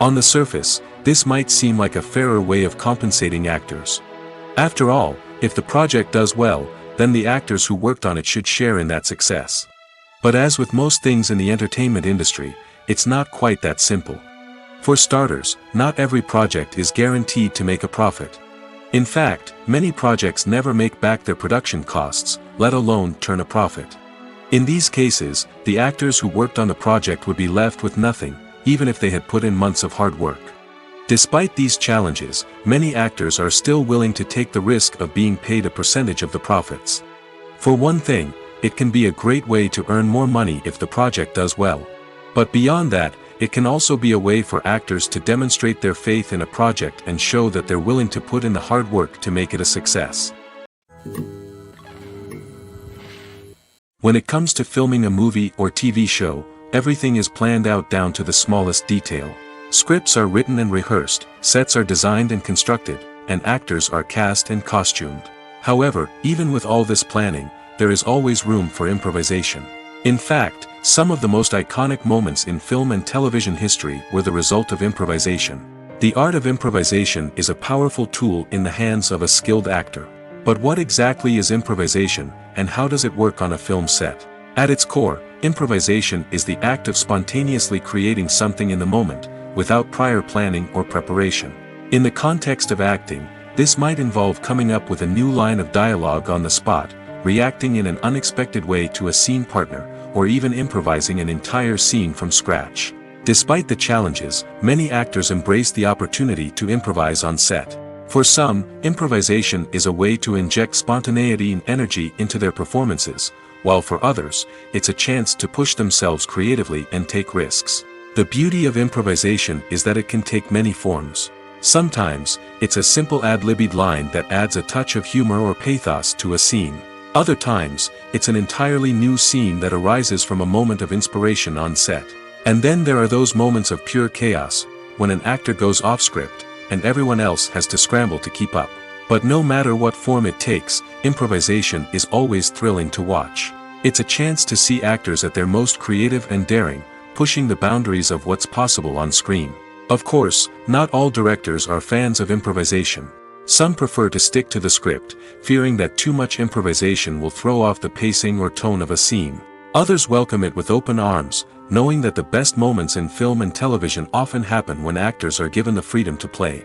On the surface, this might seem like a fairer way of compensating actors. After all, if the project does well, then the actors who worked on it should share in that success. But as with most things in the entertainment industry, it's not quite that simple. For starters, not every project is guaranteed to make a profit. In fact, many projects never make back their production costs, let alone turn a profit. In these cases, the actors who worked on the project would be left with nothing, even if they had put in months of hard work. Despite these challenges, many actors are still willing to take the risk of being paid a percentage of the profits. For one thing, it can be a great way to earn more money if the project does well. But beyond that, it can also be a way for actors to demonstrate their faith in a project and show that they're willing to put in the hard work to make it a success. When it comes to filming a movie or TV show, everything is planned out down to the smallest detail. Scripts are written and rehearsed, sets are designed and constructed, and actors are cast and costumed. However, even with all this planning, there is always room for improvisation. In fact, some of the most iconic moments in film and television history were the result of improvisation. The art of improvisation is a powerful tool in the hands of a skilled actor. But what exactly is improvisation, and how does it work on a film set? At its core, improvisation is the act of spontaneously creating something in the moment, without prior planning or preparation. In the context of acting, this might involve coming up with a new line of dialogue on the spot, reacting in an unexpected way to a scene partner, or even improvising an entire scene from scratch. Despite the challenges, many actors embrace the opportunity to improvise on set. For some, improvisation is a way to inject spontaneity and energy into their performances, while for others, it's a chance to push themselves creatively and take risks. The beauty of improvisation is that it can take many forms. Sometimes, it's a simple ad-libbed line that adds a touch of humor or pathos to a scene. Other times, it's an entirely new scene that arises from a moment of inspiration on set. And then there are those moments of pure chaos, when an actor goes off script, and everyone else has to scramble to keep up. But no matter what form it takes, improvisation is always thrilling to watch. It's a chance to see actors at their most creative and daring, pushing the boundaries of what's possible on screen. Of course, not all directors are fans of improvisation. Some prefer to stick to the script, fearing that too much improvisation will throw off the pacing or tone of a scene. Others welcome it with open arms, knowing that the best moments in film and television often happen when actors are given the freedom to play.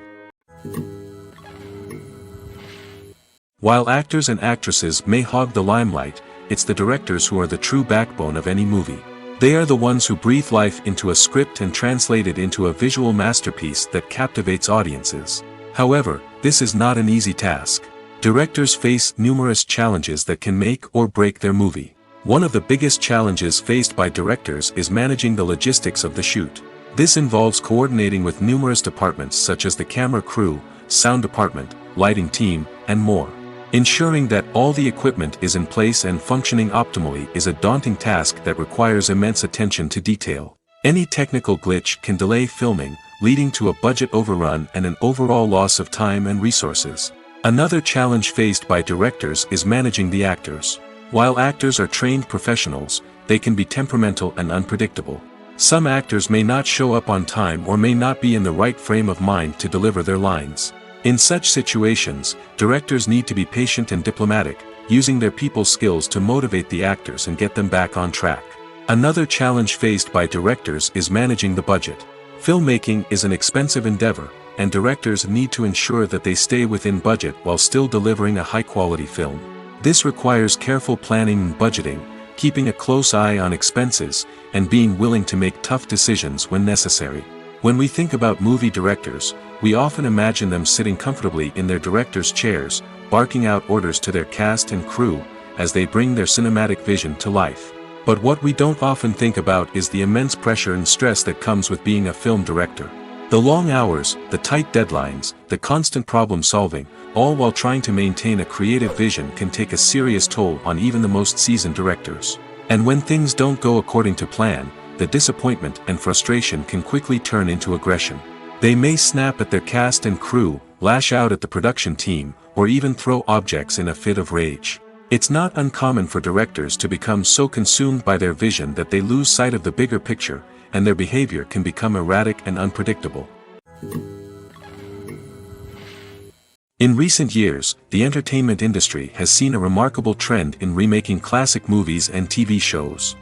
While actors and actresses may hog the limelight, it's the directors who are the true backbone of any movie. They are the ones who breathe life into a script and translate it into a visual masterpiece that captivates audiences. However, this is not an easy task. Directors face numerous challenges that can make or break their movie. One of the biggest challenges faced by directors is managing the logistics of the shoot. This involves coordinating with numerous departments such as the camera crew, sound department, lighting team, and more. Ensuring that all the equipment is in place and functioning optimally is a daunting task that requires immense attention to detail. Any technical glitch can delay filming, leading to a budget overrun and an overall loss of time and resources. Another challenge faced by directors is managing the actors. While actors are trained professionals, they can be temperamental and unpredictable. Some actors may not show up on time or may not be in the right frame of mind to deliver their lines. In such situations, directors need to be patient and diplomatic, using their people skills to motivate the actors and get them back on track. Another challenge faced by directors is managing the budget. Filmmaking is an expensive endeavor, and directors need to ensure that they stay within budget while still delivering a high-quality film. This requires careful planning and budgeting, keeping a close eye on expenses, and being willing to make tough decisions when necessary. When we think about movie directors, we often imagine them sitting comfortably in their director's chairs, barking out orders to their cast and crew, as they bring their cinematic vision to life. But what we don't often think about is the immense pressure and stress that comes with being a film director. The long hours, the tight deadlines, the constant problem solving, all while trying to maintain a creative vision can take a serious toll on even the most seasoned directors. And when things don't go according to plan, the disappointment and frustration can quickly turn into aggression. They may snap at their cast and crew, lash out at the production team, or even throw objects in a fit of rage. It's not uncommon for directors to become so consumed by their vision that they lose sight of the bigger picture, and their behavior can become erratic and unpredictable. In recent years, the entertainment industry has seen a remarkable trend in remaking classic movies and TV shows.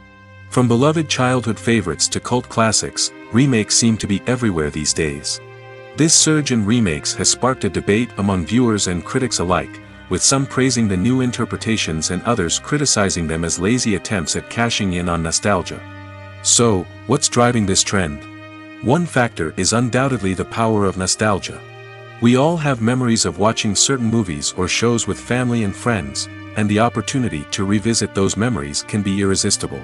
From beloved childhood favorites to cult classics, remakes seem to be everywhere these days. This surge in remakes has sparked a debate among viewers and critics alike, with some praising the new interpretations and others criticizing them as lazy attempts at cashing in on nostalgia. So, what's driving this trend? One factor is undoubtedly the power of nostalgia. We all have memories of watching certain movies or shows with family and friends, and the opportunity to revisit those memories can be irresistible.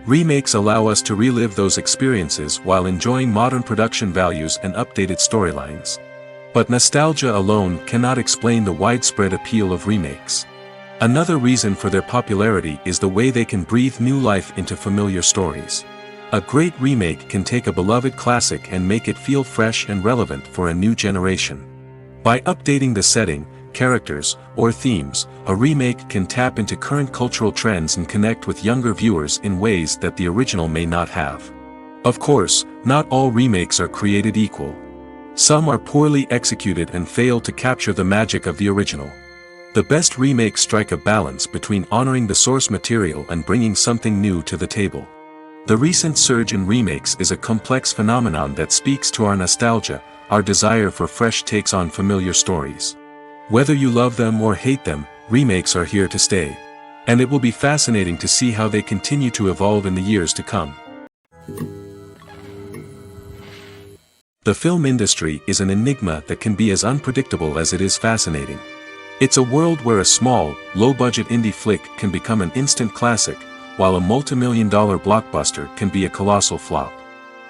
Remakes allow us to relive those experiences while enjoying modern production values and updated storylines. But nostalgia alone cannot explain the widespread appeal of remakes. Another reason for their popularity is the way they can breathe new life into familiar stories. A great remake can take a beloved classic and make it feel fresh and relevant for a new generation. By updating the setting, characters, or themes, a remake can tap into current cultural trends and connect with younger viewers in ways that the original may not have. Of course, not all remakes are created equal. Some are poorly executed and fail to capture the magic of the original. The best remakes strike a balance between honoring the source material and bringing something new to the table. The recent surge in remakes is a complex phenomenon that speaks to our nostalgia, our desire for fresh takes on familiar stories. Whether you love them or hate them, remakes are here to stay. And it will be fascinating to see how they continue to evolve in the years to come. The film industry is an enigma that can be as unpredictable as it is fascinating. It's a world where a small, low-budget indie flick can become an instant classic, while a multi-million-dollar blockbuster can be a colossal flop.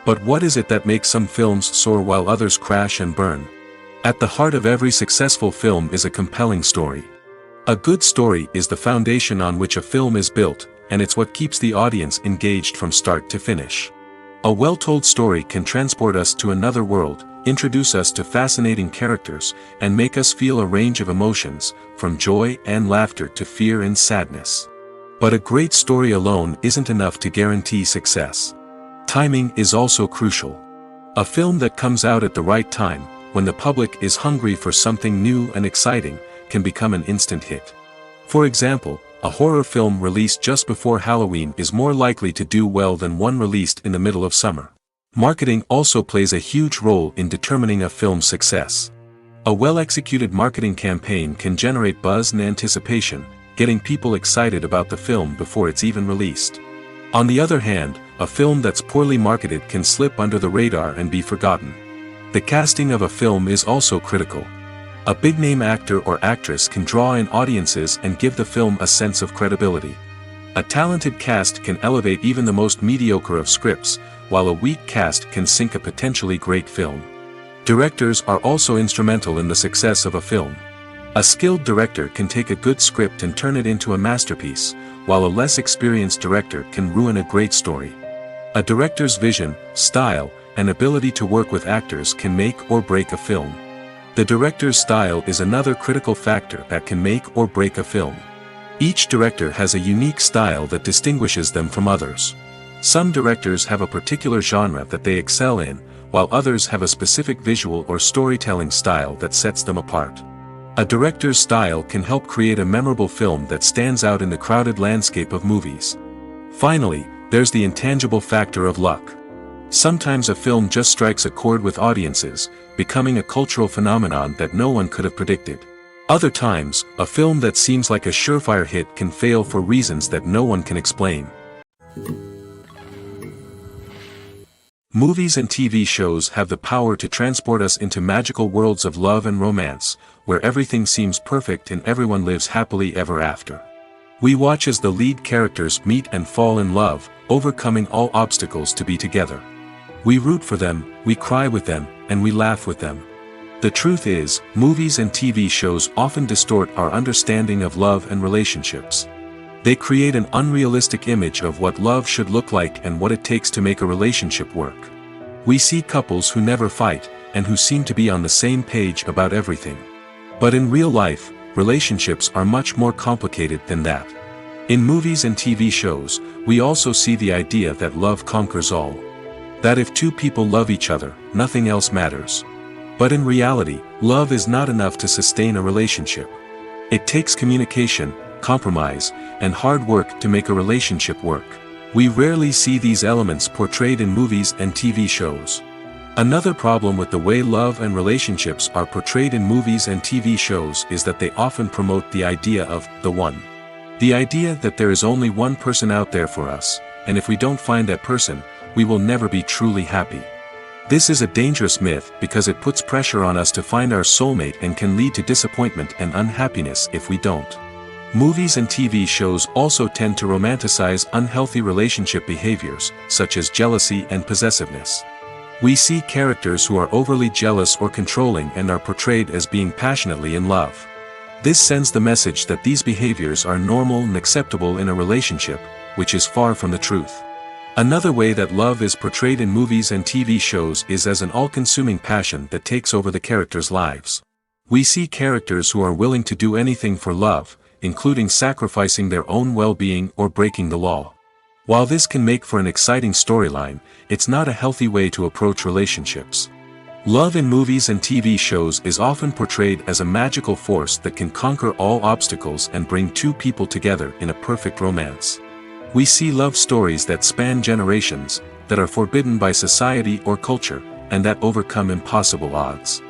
But what is it that makes some films soar while others crash and burn? At the heart of every successful film is a compelling story. A good story is the foundation on which a film is built, and it's what keeps the audience engaged from start to finish. A well-told story can transport us to another world, introduce us to fascinating characters, and make us feel a range of emotions, from joy and laughter to fear and sadness. But a great story alone isn't enough to guarantee success. Timing is also crucial. A film that comes out at the right time, when the public is hungry for something new and exciting, can become an instant hit. For example, a horror film released just before Halloween is more likely to do well than one released in the middle of summer. Marketing also plays a huge role in determining a film's success. A well-executed marketing campaign can generate buzz and anticipation, getting people excited about the film before it's even released. On the other hand, a film that's poorly marketed can slip under the radar and be forgotten. The casting of a film is also critical. A big-name actor or actress can draw in audiences and give the film a sense of credibility. A talented cast can elevate even the most mediocre of scripts, while a weak cast can sink a potentially great film. Directors are also instrumental in the success of a film. A skilled director can take a good script and turn it into a masterpiece, while a less experienced director can ruin a great story. A director's vision, style, and ability to work with actors can make or break a film. The director's style is another critical factor that can make or break a film. Each director has a unique style that distinguishes them from others. Some directors have a particular genre that they excel in, while others have a specific visual or storytelling style that sets them apart. A director's style can help create a memorable film that stands out in the crowded landscape of movies. Finally, there's the intangible factor of luck. Sometimes a film just strikes a chord with audiences, becoming a cultural phenomenon that no one could have predicted. Other times, a film that seems like a surefire hit can fail for reasons that no one can explain. Movies and TV shows have the power to transport us into magical worlds of love and romance, where everything seems perfect and everyone lives happily ever after. We watch as the lead characters meet and fall in love, overcoming all obstacles to be together. We root for them, we cry with them, and we laugh with them. The truth is, movies and TV shows often distort our understanding of love and relationships. They create an unrealistic image of what love should look like and what it takes to make a relationship work. We see couples who never fight, and who seem to be on the same page about everything. But in real life, relationships are much more complicated than that. In movies and TV shows, we also see the idea that love conquers all. That if two people love each other, nothing else matters. But in reality, love is not enough to sustain a relationship. It takes communication, compromise, and hard work to make a relationship work. We rarely see these elements portrayed in movies and TV shows. Another problem with the way love and relationships are portrayed in movies and TV shows is that they often promote the idea of the one. The idea that there is only one person out there for us, and if we don't find that person, we will never be truly happy. This is a dangerous myth because it puts pressure on us to find our soulmate and can lead to disappointment and unhappiness if we don't. Movies and TV shows also tend to romanticize unhealthy relationship behaviors, such as jealousy and possessiveness. We see characters who are overly jealous or controlling and are portrayed as being passionately in love. This sends the message that these behaviors are normal and acceptable in a relationship, which is far from the truth. Another way that love is portrayed in movies and TV shows is as an all-consuming passion that takes over the characters' lives. We see characters who are willing to do anything for love, including sacrificing their own well-being or breaking the law. While this can make for an exciting storyline, it's not a healthy way to approach relationships. Love in movies and TV shows is often portrayed as a magical force that can conquer all obstacles and bring two people together in a perfect romance. We see love stories that span generations, that are forbidden by society or culture, and that overcome impossible odds.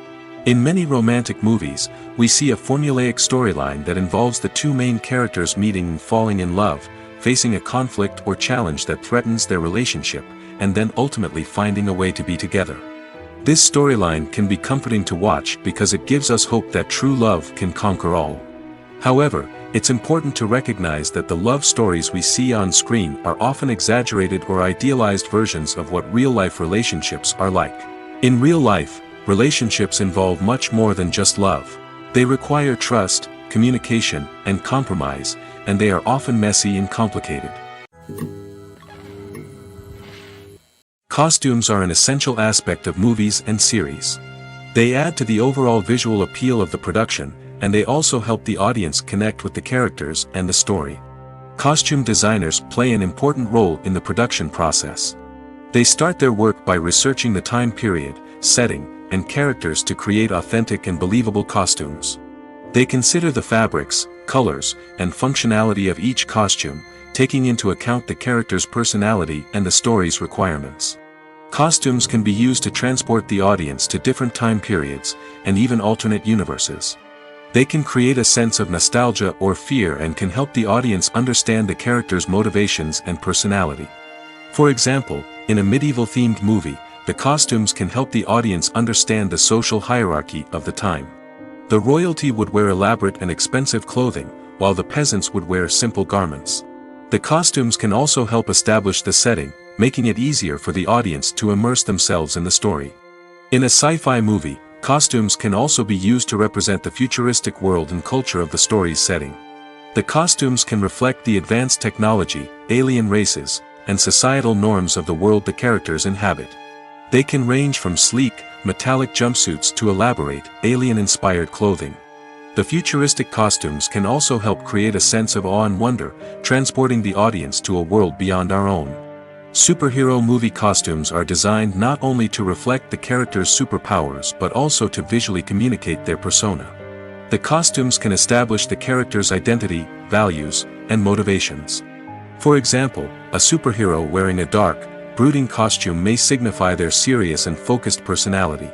In many romantic movies, we see a formulaic storyline that involves the two main characters meeting and falling in love, facing a conflict or challenge that threatens their relationship, and then ultimately finding a way to be together. This storyline can be comforting to watch because it gives us hope that true love can conquer all. However, it's important to recognize that the love stories we see on screen are often exaggerated or idealized versions of what real-life relationships are like. In real life, relationships involve much more than just love. They require trust, communication, and compromise, and they are often messy and complicated. Costumes are an essential aspect of movies and series. They add to the overall visual appeal of the production, and they also help the audience connect with the characters and the story. Costume designers play an important role in the production process. They start their work by researching the time period, setting, and characters to create authentic and believable costumes. They consider the fabrics, colors, and functionality of each costume, taking into account the character's personality and the story's requirements. Costumes can be used to transport the audience to different time periods, and even alternate universes. They can create a sense of nostalgia or fear and can help the audience understand the character's motivations and personality. For example, in a medieval-themed movie, the costumes can help the audience understand the social hierarchy of the time. The royalty would wear elaborate and expensive clothing, while the peasants would wear simple garments. The costumes can also help establish the setting, making it easier for the audience to immerse themselves in the story. In a sci-fi movie, costumes can also be used to represent the futuristic world and culture of the story's setting. The costumes can reflect the advanced technology, alien races, and societal norms of the world the characters inhabit. They can range from sleek, metallic jumpsuits to elaborate, alien-inspired clothing. The futuristic costumes can also help create a sense of awe and wonder, transporting the audience to a world beyond our own. Superhero movie costumes are designed not only to reflect the character's superpowers but also to visually communicate their persona. The costumes can establish the character's identity, values, and motivations. For example, a superhero wearing a dark, brooding costume may signify their serious and focused personality.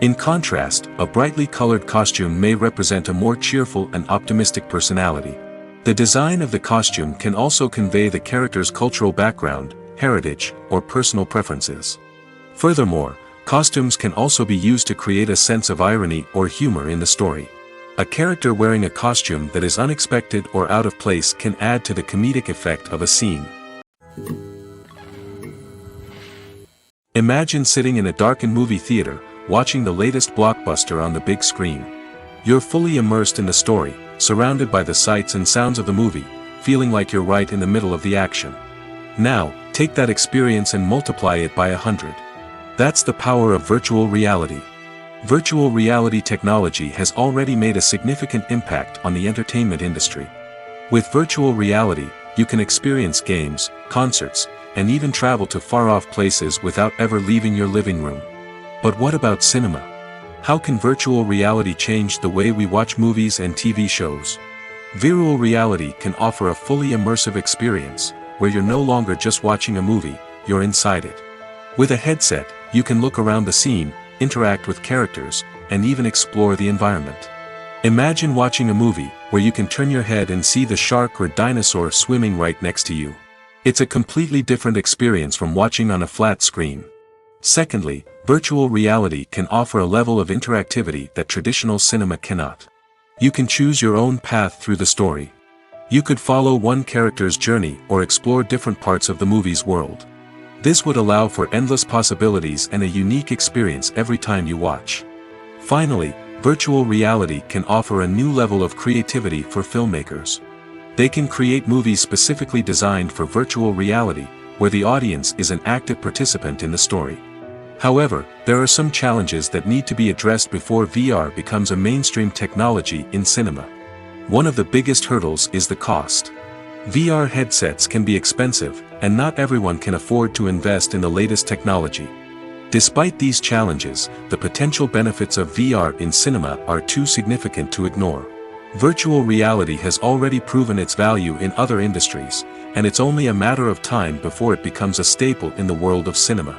In contrast, a brightly colored costume may represent a more cheerful and optimistic personality. The design of the costume can also convey the character's cultural background, heritage, or personal preferences. Furthermore, costumes can also be used to create a sense of irony or humor in the story. A character wearing a costume that is unexpected or out of place can add to the comedic effect of a scene. Imagine sitting in a darkened movie theater, watching the latest blockbuster on the big screen. You're fully immersed in the story, surrounded by the sights and sounds of the movie, feeling like you're right in the middle of the action. Now, take that experience and multiply it by 100. That's the power of virtual reality. Virtual reality technology has already made a significant impact on the entertainment industry. With virtual reality, you can experience games, concerts, and even travel to far-off places without ever leaving your living room. But what about cinema? How can virtual reality change the way we watch movies and TV shows? Virtual reality can offer a fully immersive experience, where you're no longer just watching a movie, you're inside it. With a headset, you can look around the scene, interact with characters, and even explore the environment. Imagine watching a movie where you can turn your head and see the shark or dinosaur swimming right next to you. It's a completely different experience from watching on a flat screen. Secondly, virtual reality can offer a level of interactivity that traditional cinema cannot. You can choose your own path through the story. You could follow one character's journey or explore different parts of the movie's world. This would allow for endless possibilities and a unique experience every time you watch. Finally, virtual reality can offer a new level of creativity for filmmakers. They can create movies specifically designed for virtual reality, where the audience is an active participant in the story. However, there are some challenges that need to be addressed before VR becomes a mainstream technology in cinema. One of the biggest hurdles is the cost. VR headsets can be expensive, and not everyone can afford to invest in the latest technology. Despite these challenges, the potential benefits of VR in cinema are too significant to ignore. Virtual reality has already proven its value in other industries, and it's only a matter of time before it becomes a staple in the world of cinema.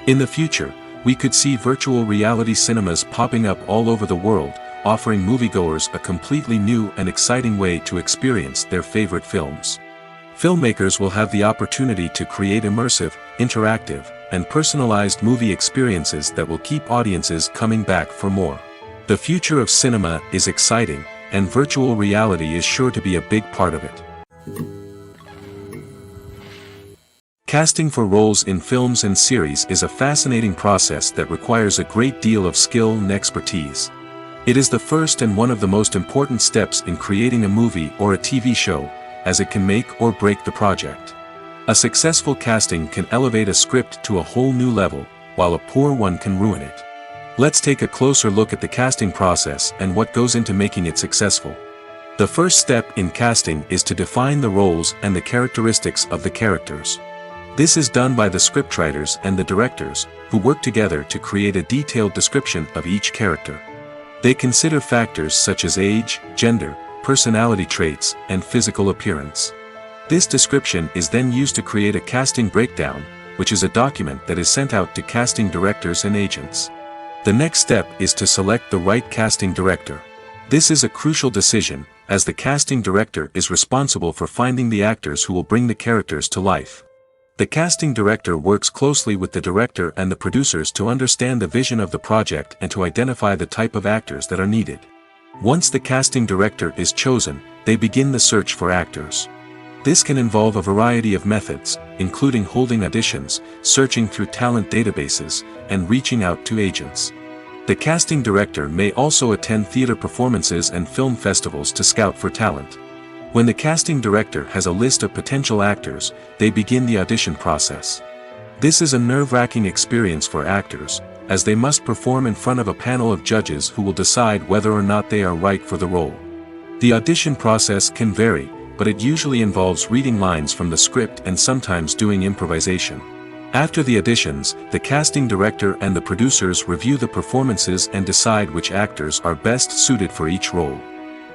In the future, we could see virtual reality cinemas popping up all over the world, offering moviegoers a completely new and exciting way to experience their favorite films. Filmmakers will have the opportunity to create immersive, interactive, and personalized movie experiences that will keep audiences coming back for more. The future of cinema is exciting, and virtual reality is sure to be a big part of it. Casting for roles in films and series is a fascinating process that requires a great deal of skill and expertise. It is the first and one of the most important steps in creating a movie or a TV show, as it can make or break the project. A successful casting can elevate a script to a whole new level, while a poor one can ruin it. Let's take a closer look at the casting process and what goes into making it successful. The first step in casting is to define the roles and the characteristics of the characters. This is done by the scriptwriters and the directors, who work together to create a detailed description of each character. They consider factors such as age, gender, personality traits, and physical appearance. This description is then used to create a casting breakdown, which is a document that is sent out to casting directors and agents. The next step is to select the right casting director. This is a crucial decision, as the casting director is responsible for finding the actors who will bring the characters to life. The casting director works closely with the director and the producers to understand the vision of the project and to identify the type of actors that are needed. Once the casting director is chosen, they begin the search for actors. This can involve a variety of methods, including holding auditions, searching through talent databases, and reaching out to agents. The casting director may also attend theater performances and film festivals to scout for talent. When the casting director has a list of potential actors, they begin the audition process. This is a nerve-wracking experience for actors, as they must perform in front of a panel of judges who will decide whether or not they are right for the role. The audition process can vary, but it usually involves reading lines from the script and sometimes doing improvisation. After the auditions, the casting director and the producers review the performances and decide which actors are best suited for each role.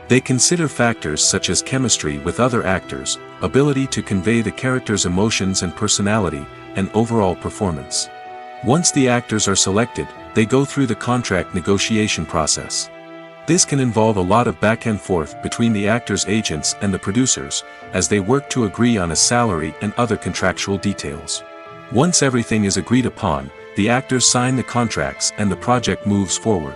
They consider factors such as chemistry with other actors, ability to convey the character's emotions and personality, and overall performance. Once the actors are selected, they go through the contract negotiation process. This can involve a lot of back and forth between the actors' agents and the producers, as they work to agree on a salary and other contractual details. Once everything is agreed upon, the actors sign the contracts and the project moves forward.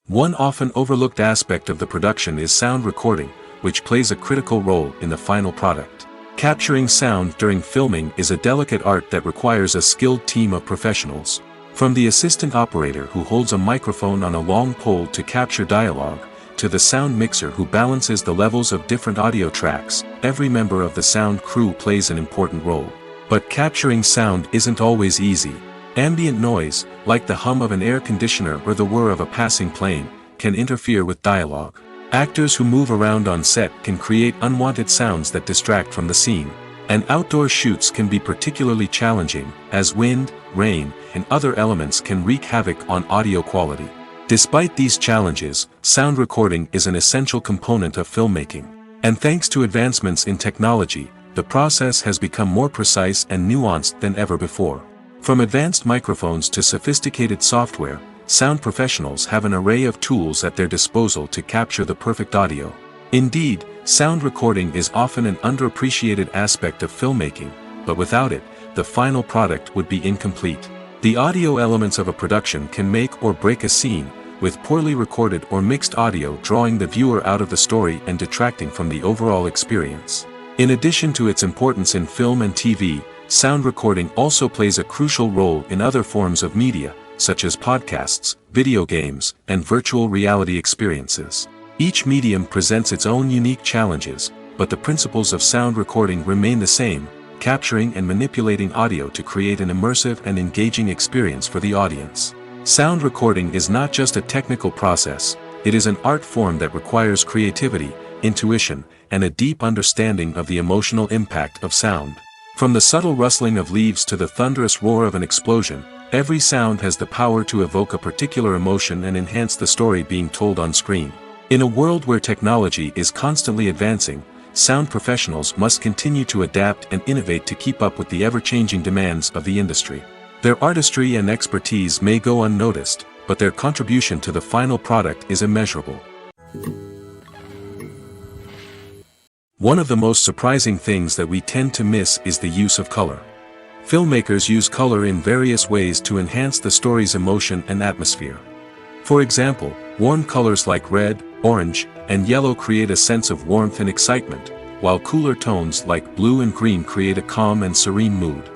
One often overlooked aspect of the production is sound recording, which plays a critical role in the final product. Capturing sound during filming is a delicate art that requires a skilled team of professionals. From the assistant operator who holds a microphone on a long pole to capture dialogue, to the sound mixer who balances the levels of different audio tracks, every member of the sound crew plays an important role. But capturing sound isn't always easy. Ambient noise, like the hum of an air conditioner or the whir of a passing plane, can interfere with dialogue. Actors who move around on set can create unwanted sounds that distract from the scene. And outdoor shoots can be particularly challenging, as wind, rain, and other elements can wreak havoc on audio quality. Despite these challenges, sound recording is an essential component of filmmaking. And thanks to advancements in technology, the process has become more precise and nuanced than ever before. From advanced microphones to sophisticated software, sound professionals have an array of tools at their disposal to capture the perfect audio. Indeed, sound recording is often an underappreciated aspect of filmmaking, but without it, the final product would be incomplete. The audio elements of a production can make or break a scene, with poorly recorded or mixed audio drawing the viewer out of the story and detracting from the overall experience. In addition to its importance in film and TV, sound recording also plays a crucial role in other forms of media, such as podcasts, video games, and virtual reality experiences. Each medium presents its own unique challenges, but the principles of sound recording remain the same, capturing and manipulating audio to create an immersive and engaging experience for the audience. Sound recording is not just a technical process, it is an art form that requires creativity, intuition, and a deep understanding of the emotional impact of sound. From the subtle rustling of leaves to the thunderous roar of an explosion, every sound has the power to evoke a particular emotion and enhance the story being told on screen. In a world where technology is constantly advancing, sound professionals must continue to adapt and innovate to keep up with the ever-changing demands of the industry. Their artistry and expertise may go unnoticed, but their contribution to the final product is immeasurable. One of the most surprising things that we tend to miss is the use of color. Filmmakers use color in various ways to enhance the story's emotion and atmosphere. For example, warm colors like red, orange, and yellow create a sense of warmth and excitement, while cooler tones like blue and green create a calm and serene mood.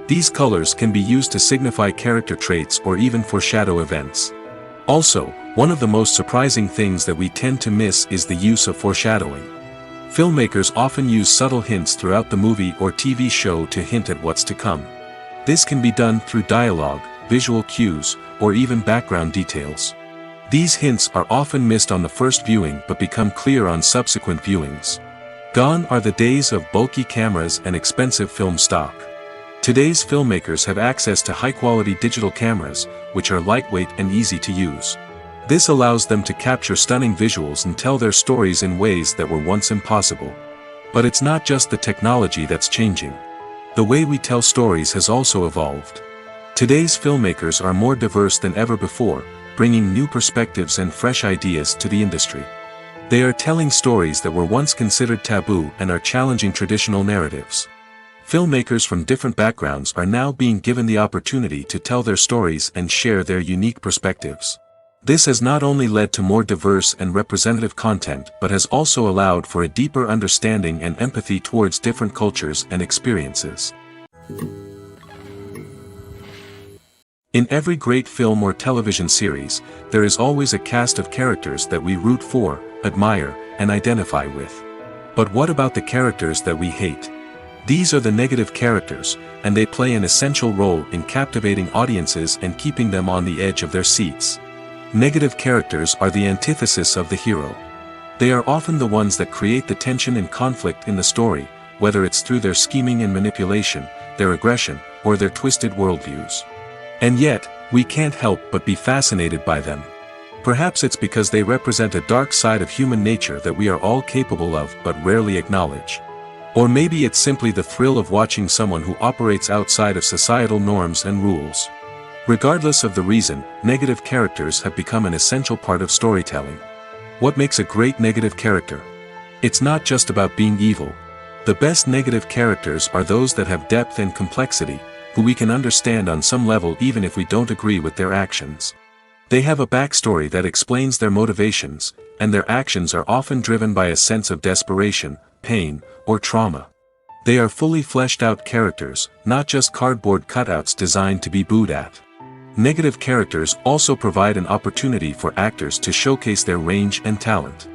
These colors can be used to signify character traits or even foreshadow events. Also, one of the most surprising things that we tend to miss is the use of foreshadowing. Filmmakers often use subtle hints throughout the movie or TV show to hint at what's to come. This can be done through dialogue, visual cues, or even background details. These hints are often missed on the first viewing but become clear on subsequent viewings. Gone are the days of bulky cameras and expensive film stock. Today's filmmakers have access to high-quality digital cameras, which are lightweight and easy to use. This allows them to capture stunning visuals and tell their stories in ways that were once impossible. But it's not just the technology that's changing. The way we tell stories has also evolved. Today's filmmakers are more diverse than ever before, bringing new perspectives and fresh ideas to the industry. They are telling stories that were once considered taboo and are challenging traditional narratives. Filmmakers from different backgrounds are now being given the opportunity to tell their stories and share their unique perspectives. This has not only led to more diverse and representative content but has also allowed for a deeper understanding and empathy towards different cultures and experiences. In every great film or television series, there is always a cast of characters that we root for, admire, and identify with. But what about the characters that we hate? These are the negative characters, and they play an essential role in captivating audiences and keeping them on the edge of their seats. Negative characters are the antithesis of the hero. They are often the ones that create the tension and conflict in the story, whether it's through their scheming and manipulation, their aggression, or their twisted worldviews. And yet, we can't help but be fascinated by them. Perhaps it's because they represent a dark side of human nature that we are all capable of but rarely acknowledge. Or maybe it's simply the thrill of watching someone who operates outside of societal norms and rules. Regardless of the reason, negative characters have become an essential part of storytelling. What makes a great negative character? It's not just about being evil. The best negative characters are those that have depth and complexity, who we can understand on some level even if we don't agree with their actions. They have a backstory that explains their motivations, and their actions are often driven by a sense of desperation, pain, or trauma. They are fully fleshed out characters, not just cardboard cutouts designed to be booed at. Negative characters also provide an opportunity for actors to showcase their range and talent.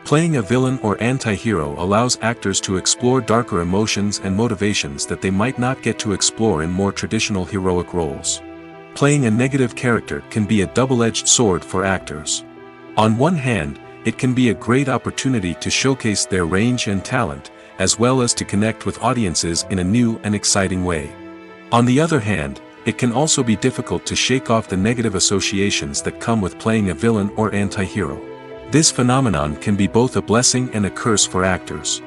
Playing a villain or anti-hero allows actors to explore darker emotions and motivations that they might not get to explore in more traditional heroic roles. Playing a negative character can be a double-edged sword for actors. On one hand, it can be a great opportunity to showcase their range and talent, as well as to connect with audiences in a new and exciting way. On the other hand, it can also be difficult to shake off the negative associations that come with playing a villain or anti-hero. This phenomenon can be both a blessing and a curse for actors.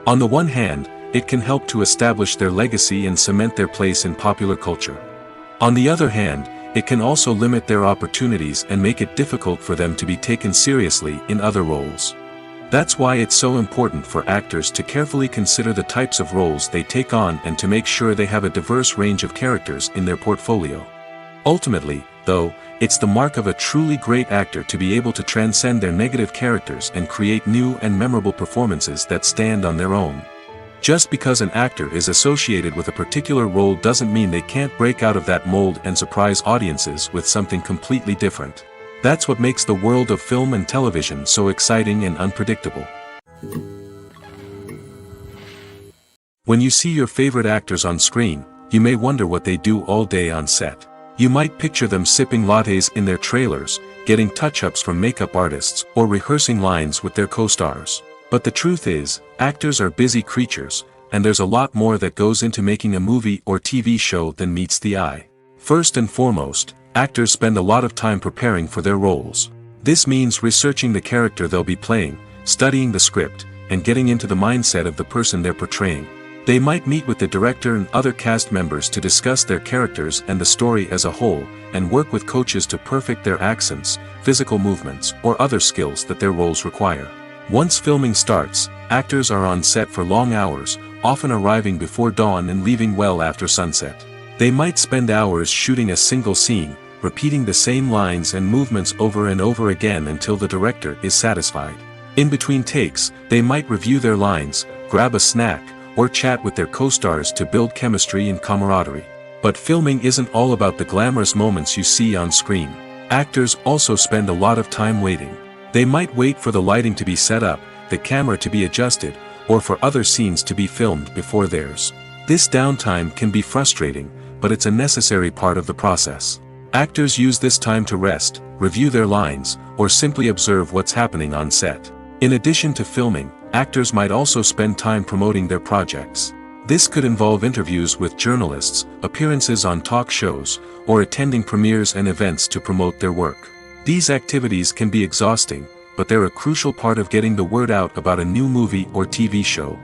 On the one hand, it can help to establish their legacy and cement their place in popular culture. On the other hand, it can also limit their opportunities and make it difficult for them to be taken seriously in other roles. That's why it's so important for actors to carefully consider the types of roles they take on and to make sure they have a diverse range of characters in their portfolio. Ultimately, though, it's the mark of a truly great actor to be able to transcend their negative characters and create new and memorable performances that stand on their own. Just because an actor is associated with a particular role doesn't mean they can't break out of that mold and surprise audiences with something completely different. That's what makes the world of film and television so exciting and unpredictable. When you see your favorite actors on screen, you may wonder what they do all day on set. You might picture them sipping lattes in their trailers, getting touch-ups from makeup artists, or rehearsing lines with their co-stars. But the truth is, actors are busy creatures, and there's a lot more that goes into making a movie or TV show than meets the eye. First and foremost, actors spend a lot of time preparing for their roles. This means researching the character they'll be playing, studying the script, and getting into the mindset of the person they're portraying. They might meet with the director and other cast members to discuss their characters and the story as a whole, and work with coaches to perfect their accents, physical movements, or other skills that their roles require. Once filming starts, actors are on set for long hours, often arriving before dawn and leaving well after sunset. They might spend hours shooting a single scene, repeating the same lines and movements over and over again until the director is satisfied. In between takes, they might review their lines, grab a snack, or chat with their co-stars to build chemistry and camaraderie. But filming isn't all about the glamorous moments you see on screen. Actors also spend a lot of time waiting. They might wait for the lighting to be set up, the camera to be adjusted, or for other scenes to be filmed before theirs. This downtime can be frustrating, but it's a necessary part of the process. Actors use this time to rest, review their lines, or simply observe what's happening on set. In addition to filming, actors might also spend time promoting their projects. This could involve interviews with journalists, appearances on talk shows, or attending premieres and events to promote their work. These activities can be exhausting, but they're a crucial part of getting the word out about a new movie or TV show.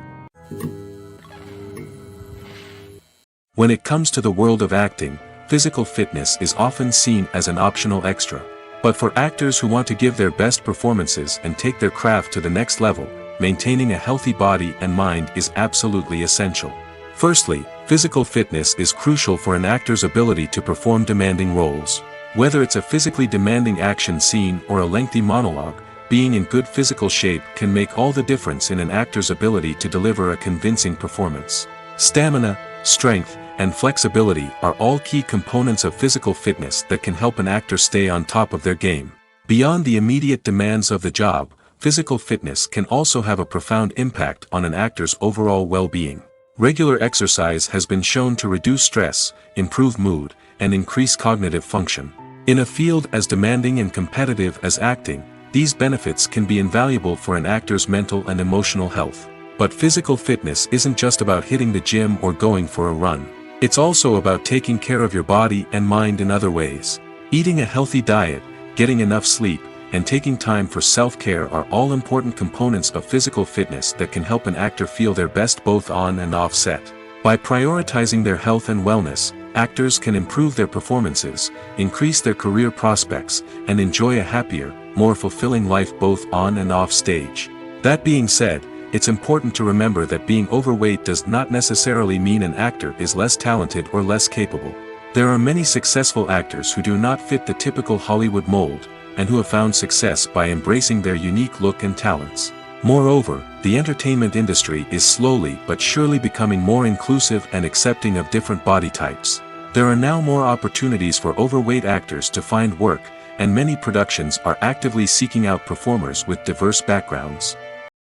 When it comes to the world of acting, physical fitness is often seen as an optional extra. But for actors who want to give their best performances and take their craft to the next level, maintaining a healthy body and mind is absolutely essential. Firstly, physical fitness is crucial for an actor's ability to perform demanding roles. Whether it's a physically demanding action scene or a lengthy monologue, being in good physical shape can make all the difference in an actor's ability to deliver a convincing performance. Stamina, strength, and flexibility are all key components of physical fitness that can help an actor stay on top of their game. Beyond the immediate demands of the job, physical fitness can also have a profound impact on an actor's overall well-being. Regular exercise has been shown to reduce stress, improve mood, and increase cognitive function. In a field as demanding and competitive as acting, these benefits can be invaluable for an actor's mental and emotional health. But physical fitness isn't just about hitting the gym or going for a run. It's also about taking care of your body and mind in other ways. Eating a healthy diet, getting enough sleep, and taking time for self-care are all important components of physical fitness that can help an actor feel their best both on and off set. By prioritizing their health and wellness, actors can improve their performances, increase their career prospects, and enjoy a happier, more fulfilling life both on and off stage. That being said, it's important to remember that being overweight does not necessarily mean an actor is less talented or less capable. There are many successful actors who do not fit the typical Hollywood mold, and who have found success by embracing their unique look and talents. Moreover, the entertainment industry is slowly but surely becoming more inclusive and accepting of different body types. There are now more opportunities for overweight actors to find work, and many productions are actively seeking out performers with diverse backgrounds.